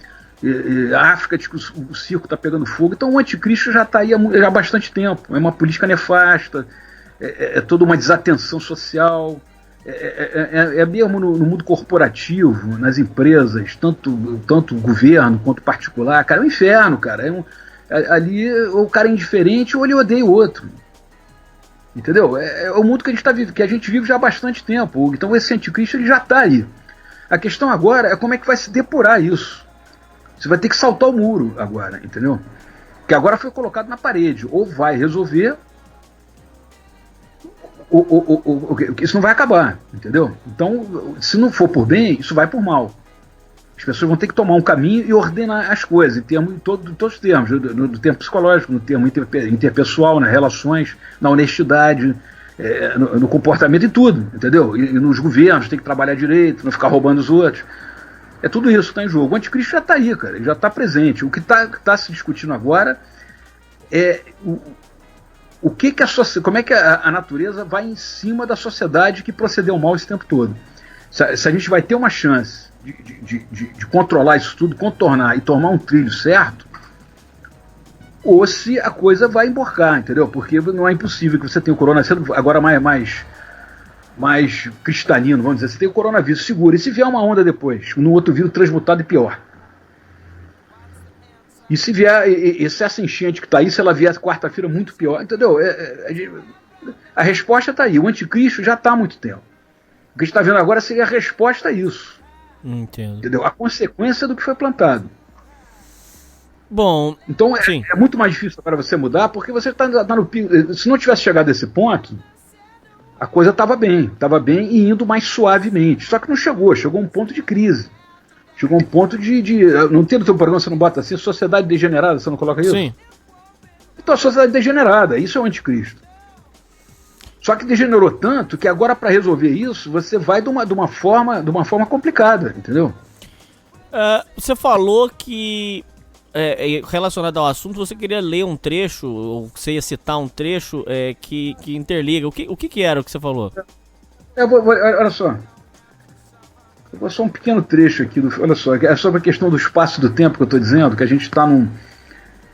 A África diz que o circo está pegando fogo, então o anticristo já está aí há bastante tempo, é uma política nefasta, é toda uma desatenção social, mesmo no mundo corporativo, nas empresas, tanto governo quanto particular, cara, é um inferno, cara, ali o cara é indiferente ou ele odeia o outro. Entendeu? É o mundo que a gente vive já há bastante tempo. Então esse anticristo ele já está aí. A questão agora é como é que vai se depurar isso. Você vai ter que saltar o muro agora, entendeu? Que agora foi colocado na parede. Ou vai resolver, ou isso não vai acabar, entendeu? Então, se não for por bem, isso vai por mal. As pessoas vão ter que tomar um caminho e ordenar as coisas, em todos os termos, no termo psicológico, no termo interpessoal, nas relações, na honestidade, no comportamento e tudo, entendeu? E nos governos, tem que trabalhar direito, não ficar roubando os outros. É tudo isso que está em jogo. O anticristo já está aí, cara, ele já está presente. O que está se discutindo agora é como é que a natureza vai em cima da sociedade que procedeu mal esse tempo todo. Se a gente vai ter uma chance de controlar isso tudo, contornar e tomar um trilho certo, ou se a coisa vai emborcar, entendeu? Porque não é impossível que você tenha o coronavírus agora mais cristalino, vamos dizer. Você tem o coronavírus seguro, e se vier uma onda depois, no outro vírus transmutado e pior? E se vier essa enchente que está aí, se ela vier quarta-feira, muito pior, entendeu? A resposta está aí. O anticristo já está há muito tempo. O que a gente está vendo agora seria a resposta a isso. Entendo. Entendeu? A consequência do que foi plantado. Bom, então é muito mais difícil para você mudar, porque você está no pico. Se não tivesse chegado a esse ponto, a coisa estava bem e indo mais suavemente. Só que não chegou um ponto de crise. Chegou um ponto de não tem no teu programa, você não bota assim, sociedade degenerada, você não coloca isso? Sim. Então a sociedade degenerada, isso é o anticristo. Só que degenerou tanto que agora para resolver isso, você vai de uma forma complicada, entendeu? Você falou que, relacionado ao assunto, você queria ler um trecho, ou você ia citar um trecho que interliga. O que era o que você falou? Olha só. Eu vou só um pequeno trecho aqui. Olha só, é sobre a questão do espaço e do tempo que eu estou dizendo, que a gente está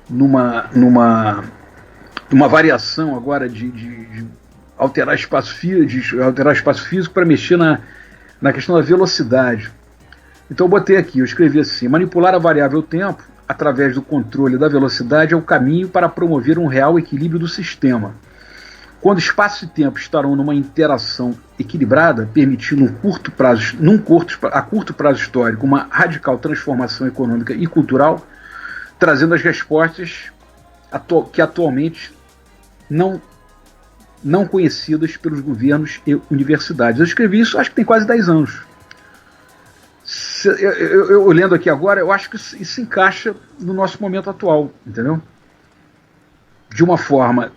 numa variação agora de alterar espaço físico para mexer na questão da velocidade. Então eu botei aqui, eu escrevi assim: manipular a variável tempo através do controle da velocidade é o caminho para promover um real equilíbrio do sistema. Quando espaço e tempo estarão numa interação equilibrada, permitindo a curto prazo histórico uma radical transformação econômica e cultural, trazendo as respostas que atualmente não conhecidas pelos governos e universidades. Eu escrevi isso, acho que tem quase 10 anos. Eu lendo aqui agora, eu acho que isso se encaixa no nosso momento atual, entendeu? De uma forma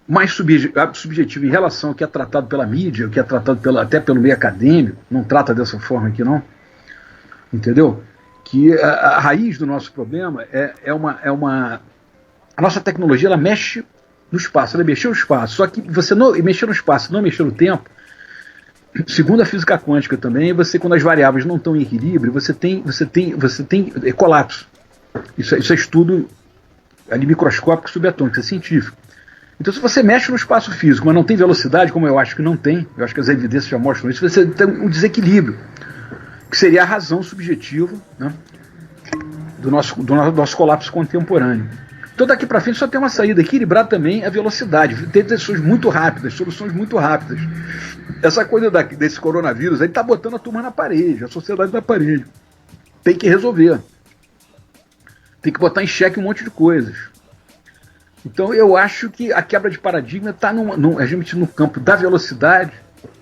mais subjetivo em relação ao que é tratado pela mídia, o que é tratado até pelo meio acadêmico, não trata dessa forma aqui não, entendeu? Que a raiz do nosso problema a nossa tecnologia, ela mexe no espaço, ela mexeu no espaço, só que você não mexer no espaço, não mexer no tempo, segundo a física quântica também, quando as variáveis não estão em equilíbrio, você tem colapso. Isso é estudo ali microscópico subatômico, isso é científico. Então, se você mexe no espaço físico, mas não tem velocidade, como eu acho que não tem, eu acho que as evidências já mostram isso, você tem um desequilíbrio, que seria a razão subjetiva, né, do nosso colapso contemporâneo. Então, daqui para frente só tem uma saída, equilibrar também a velocidade, ter decisões muito rápidas, soluções muito rápidas. Essa coisa desse coronavírus aí está botando a turma na parede, a sociedade na parede. Tem que resolver. Tem que botar em xeque um monte de coisas. Então eu acho que a quebra de paradigma está no campo da velocidade,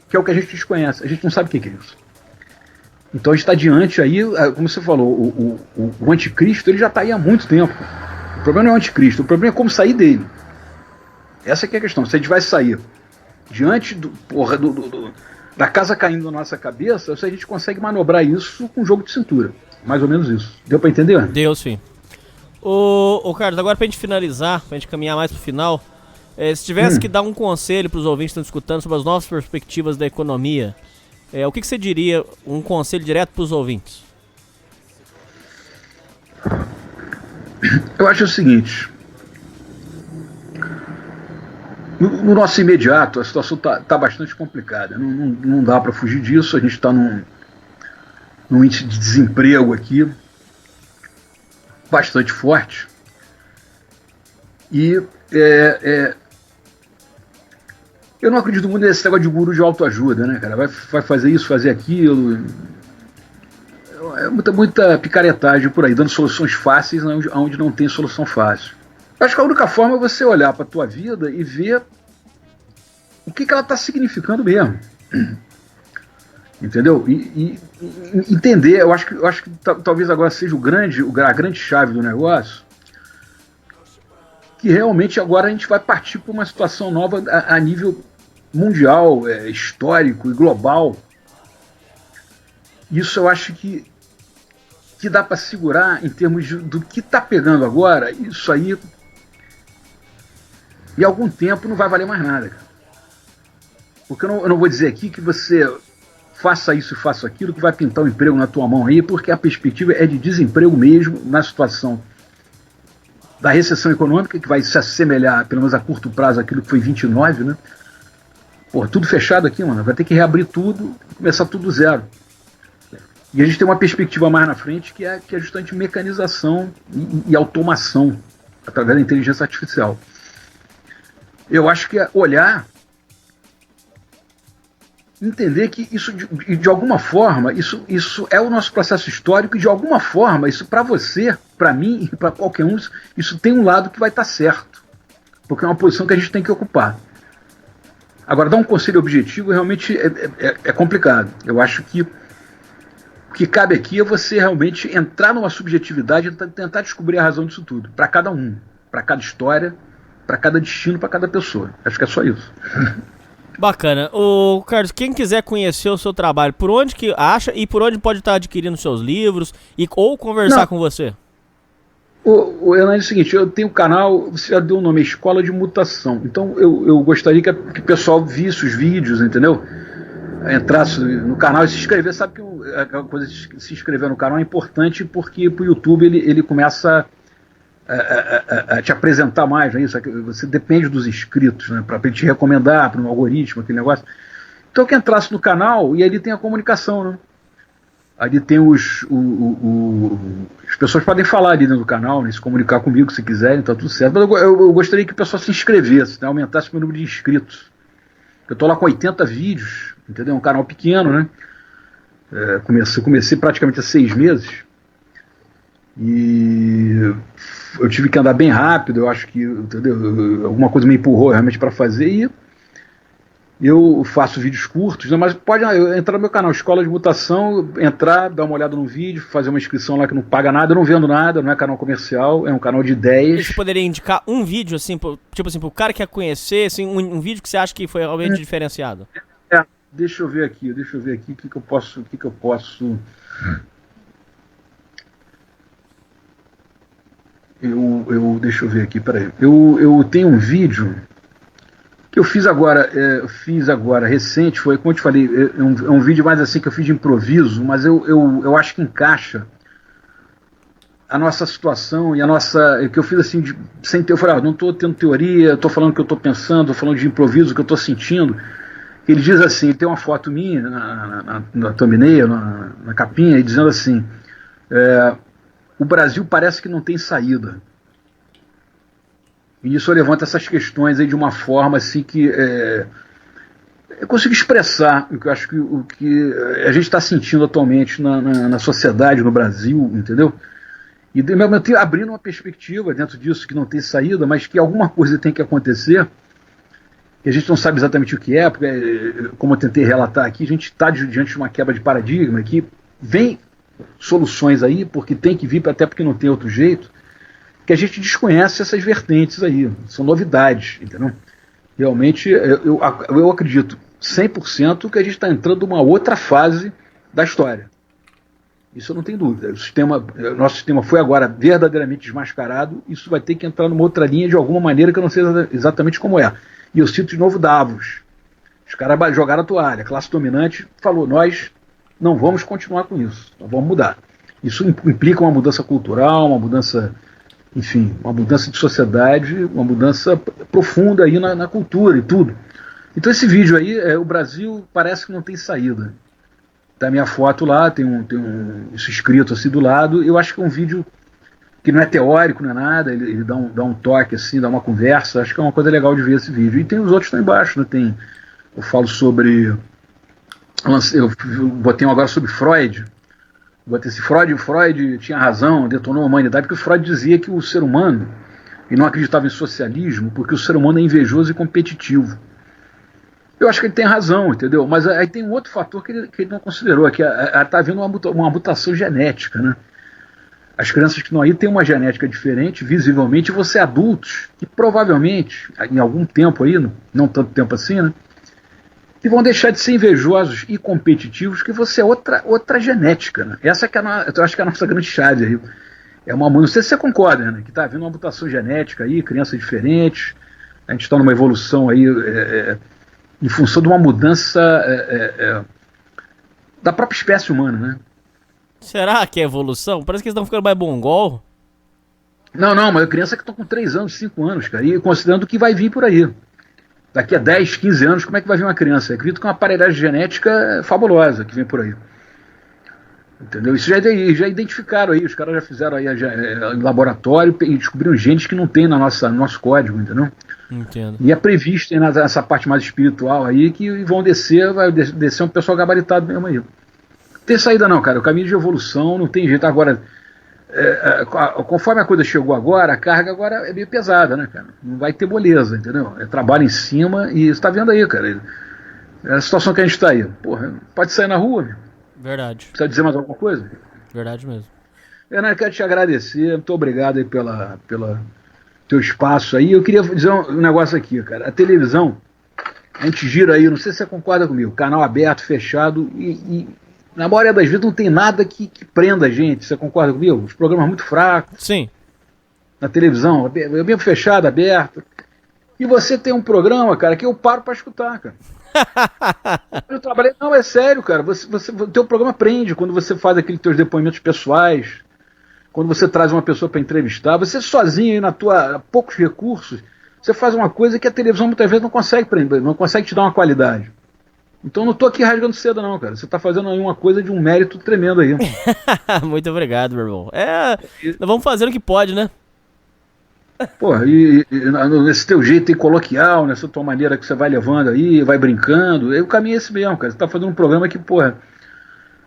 que é o que a gente desconhece. A gente não sabe o que é isso. Então a gente está diante aí, como você falou, o anticristo ele já está aí há muito tempo. O problema não é o anticristo, o problema é como sair dele. Essa que é a questão. Se a gente vai sair diante da casa caindo na nossa cabeça, se a gente consegue manobrar isso com um jogo de cintura. Mais ou menos isso. Deu para entender? Deu, sim. Ô Carlos, agora pra gente finalizar, pra gente caminhar mais pro final, se tivesse que dar um conselho pros ouvintes que estão escutando sobre as novas perspectivas da economia, o que você diria, um conselho direto pros ouvintes? Eu acho o seguinte, no nosso imediato a situação tá bastante complicada, não dá para fugir disso, a gente está num índice de desemprego aqui bastante forte e eu não acredito muito nesse negócio de guru de autoajuda, né, cara? Vai fazer isso, fazer aquilo, é muita picaretagem por aí, dando soluções fáceis onde não tem solução fácil. Eu acho que a única forma é você olhar para a tua vida e ver o que ela está significando mesmo. Entendeu? E entender, eu acho que talvez agora seja a grande chave do negócio, que realmente agora a gente vai partir para uma situação nova a nível mundial, histórico e global. Isso eu acho que dá para segurar em termos do que está pegando agora. Isso aí, em algum tempo, não vai valer mais nada, cara. Porque eu não vou dizer aqui que você faça isso e faça aquilo, que vai pintar um emprego na tua mão aí, porque a perspectiva é de desemprego mesmo na situação da recessão econômica, que vai se assemelhar, pelo menos a curto prazo, àquilo que foi 29, né? Pô, tudo fechado aqui, mano. Vai ter que reabrir tudo, começar tudo do zero. E a gente tem uma perspectiva mais na frente, que é justamente mecanização e automação através da inteligência artificial. Eu acho que é olhar, entender que isso, de alguma forma, isso é o nosso processo histórico, e de alguma forma, isso para você, para mim e para qualquer um, isso tem um lado que vai estar certo, porque é uma posição que a gente tem que ocupar. Agora, dar um conselho objetivo realmente é complicado. Eu acho que o que cabe aqui é você realmente entrar numa subjetividade e tentar descobrir a razão disso tudo, para cada um, para cada história, para cada destino, para cada pessoa. Acho que é só isso. Bacana. Ô, Carlos, quem quiser conhecer o seu trabalho, por onde que acha e por onde pode estar adquirindo seus livros ou conversar com você? O Hernani, é o seguinte, eu tenho um canal, você já deu o nome, Escola de Mutação. Então eu gostaria que o pessoal visse os vídeos, entendeu? Entrasse no canal e se inscrever. Sabe que aquela coisa de se inscrever no canal é importante, porque pro YouTube ele começa a te apresentar mais, não é isso? Você depende dos inscritos, né? Para ele te recomendar, para um algoritmo, aquele negócio. Então que entrasse no canal e ali tem a comunicação, né? Ali tem as pessoas podem falar ali dentro do canal, né? Se comunicar comigo se quiserem, tá tudo certo. Mas eu gostaria que o pessoal se inscrevesse, né? Aumentasse o meu número de inscritos. Eu tô lá com 80 vídeos, entendeu? Um canal pequeno, né? Comecei praticamente há 6 meses. E eu tive que andar bem rápido, eu acho que, entendeu? Alguma coisa me empurrou realmente para fazer, e eu faço vídeos curtos, né? Mas pode entrar no meu canal Escola de Mutação, entrar, dar uma olhada no vídeo, fazer uma inscrição lá que não paga nada. Eu não vendo nada, não é canal comercial, é um canal de ideias. Você poderia indicar um vídeo, assim, tipo assim, pro cara que quer conhecer, assim, um vídeo que você acha que foi realmente diferenciado? Deixa eu ver aqui o que eu posso... Deixa eu ver aqui, peraí. Eu tenho um vídeo que eu fiz agora recente, foi, como eu te falei, é um vídeo mais assim que eu fiz de improviso, mas eu acho que encaixa a nossa situação e a nossa, que eu fiz assim, sem ter, eu falei, não estou tendo teoria, estou falando o que eu estou pensando, estou falando de improviso, o que eu estou sentindo. Ele diz assim, tem uma foto minha na thumbnail, na capinha, dizendo assim, o Brasil parece que não tem saída. E isso levanta essas questões aí de uma forma assim que eu consigo expressar o que eu acho que o que a gente está sentindo atualmente na sociedade, no Brasil, entendeu? E abrindo uma perspectiva dentro disso, que não tem saída, mas que alguma coisa tem que acontecer, que a gente não sabe exatamente o que é, porque, como eu tentei relatar aqui, a gente está diante de uma quebra de paradigma, que vem soluções aí, porque tem que vir, até porque não tem outro jeito, que a gente desconhece essas vertentes aí, são novidades, entendeu? Realmente, eu acredito 100% que a gente está entrando numa outra fase da história. Isso eu não tenho dúvida. Nosso sistema foi agora verdadeiramente desmascarado, isso vai ter que entrar numa outra linha de alguma maneira que eu não sei exatamente como é. E eu cito de novo Davos. Os caras jogaram a toalha, a classe dominante falou, nós não vamos continuar com isso, nós vamos mudar. Isso implica uma mudança cultural, uma mudança, enfim, uma mudança de sociedade, uma mudança profunda aí na cultura e tudo. Então esse vídeo aí, o Brasil parece que não tem saída. Tá a minha foto lá, tem isso escrito assim do lado. Eu acho que é um vídeo que não é teórico, não é nada, ele dá um toque assim, dá uma conversa. Acho que é uma coisa legal de ver esse vídeo. E tem os outros que estão embaixo, né? Eu falo sobre... Eu botei um agora sobre Freud. Botei esse Freud tinha razão, detonou a humanidade, porque o Freud dizia que o ser humano, ele não acreditava em socialismo, porque o ser humano é invejoso e competitivo. Eu acho que ele tem razão, entendeu? Mas aí tem um outro fator que ele não considerou, que está havendo uma mutação genética, né? As crianças que estão aí têm uma genética diferente, visivelmente, e você adultos, que provavelmente, em algum tempo aí, não tanto tempo assim, né? Que vão deixar de ser invejosos e competitivos, que você é outra genética, né? Essa que eu acho que é a nossa grande chave aí. Não sei se você concorda, né? Que está havendo uma mutação genética aí, crianças diferentes, a gente está numa evolução aí em função de uma mudança da própria espécie humana, né? Será que é evolução? Parece que eles estão ficando mais mongol. Não, mas criança que estão com 3 anos, 5 anos, cara, e considerando o que vai vir por aí. Daqui a 10, 15 anos, como é que vai vir uma criança? Eu acredito que é uma aparelhagem genética fabulosa que vem por aí. Entendeu? Isso já identificaram aí, os caras já fizeram aí em laboratório e descobriram genes que não tem no nosso código, entendeu? Entendo. E é previsto aí nessa parte mais espiritual aí que vão vai descer um pessoal gabaritado mesmo aí. Não tem saída não, cara. O caminho de evolução não tem jeito. Agora, conforme a coisa chegou agora, a carga agora é meio pesada, né, cara? Não vai ter moleza, entendeu? É trabalho em cima e você tá vendo aí, cara. É a situação que a gente tá aí. Porra, pode sair na rua, meu. Verdade. Precisa dizer mais alguma coisa? Verdade mesmo. Renan, eu quero te agradecer. Muito obrigado aí pela teu espaço aí. Eu queria dizer um negócio aqui, cara. A televisão, a gente gira aí, não sei se você concorda comigo, canal aberto, fechado e na maioria das vezes não tem nada que prenda a gente. Você concorda comigo? Os programas muito fracos. Sim. Na televisão, é bem fechado, aberto. E você tem um programa, cara, que eu paro pra escutar, cara. Eu trabalhei... Não, é sério, cara. O teu programa prende quando você faz aqueles teus depoimentos pessoais, quando você traz uma pessoa para entrevistar, você sozinho aí poucos recursos, você faz uma coisa que a televisão muitas vezes não consegue prender, não consegue te dar uma qualidade. Então não tô aqui rasgando seda não, cara. Você tá fazendo aí uma coisa de um mérito tremendo aí. Muito obrigado, meu irmão. Nós vamos fazendo o que pode, né? Porra, e nesse teu jeito aí coloquial, nessa tua maneira que você vai levando aí, vai brincando, o caminho é esse mesmo, cara. Você tá fazendo um programa que, porra,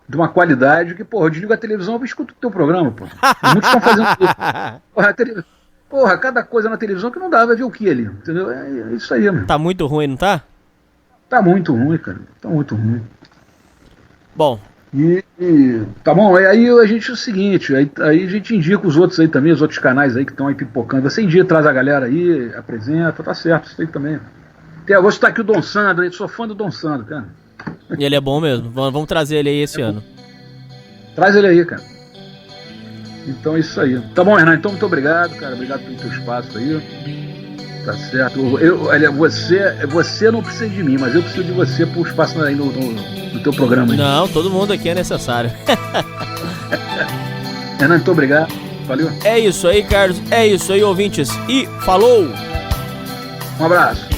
de uma qualidade que, porra, eu desligo a televisão e escuto o teu programa, porra. Muitos estão fazendo isso. Porra, cada coisa na televisão que não dá, vai ver o que ali, entendeu? É isso aí, mano. Tá muito ruim, não tá? Tá muito ruim, cara. Tá muito ruim. Bom. Tá bom, aí a gente é o seguinte, aí a gente indica os outros aí também, os outros canais aí que estão aí pipocando. Você indica, traz a galera aí, apresenta, tá certo, isso aí também. Eu vou citar aqui o Dom Sandro, eu sou fã do Dom Sandro, cara. E ele é bom mesmo, vamos trazer ele aí esse ano. Traz ele aí, cara. Então é isso aí. Tá bom, Renan, então muito obrigado, cara, obrigado pelo teu espaço aí. Tá certo. Você não precisa de mim, mas eu preciso de você pro espaço aí no teu programa aí. Não, todo mundo aqui é necessário. Renan, muito obrigado. Valeu. É isso aí, Carlos. É isso aí, ouvintes. E falou! Um abraço.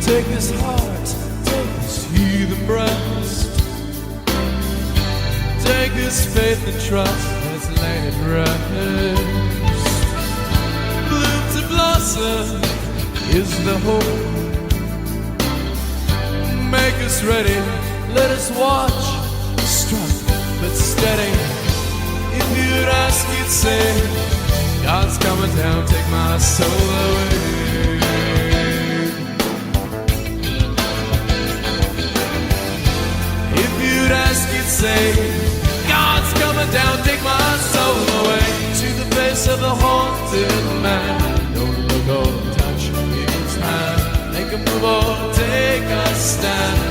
Take his heart, take his heathen breast, take his faith and trust, let's lay it rest. Bloom to blossom is the hope. Make us ready, let us watch, struck but steady. If you'd ask, you'd say, God's coming down, take my soul away. say, God's coming down, take my soul away to the place of the haunted man. Don't look or touch his hand, make a move or take a stand.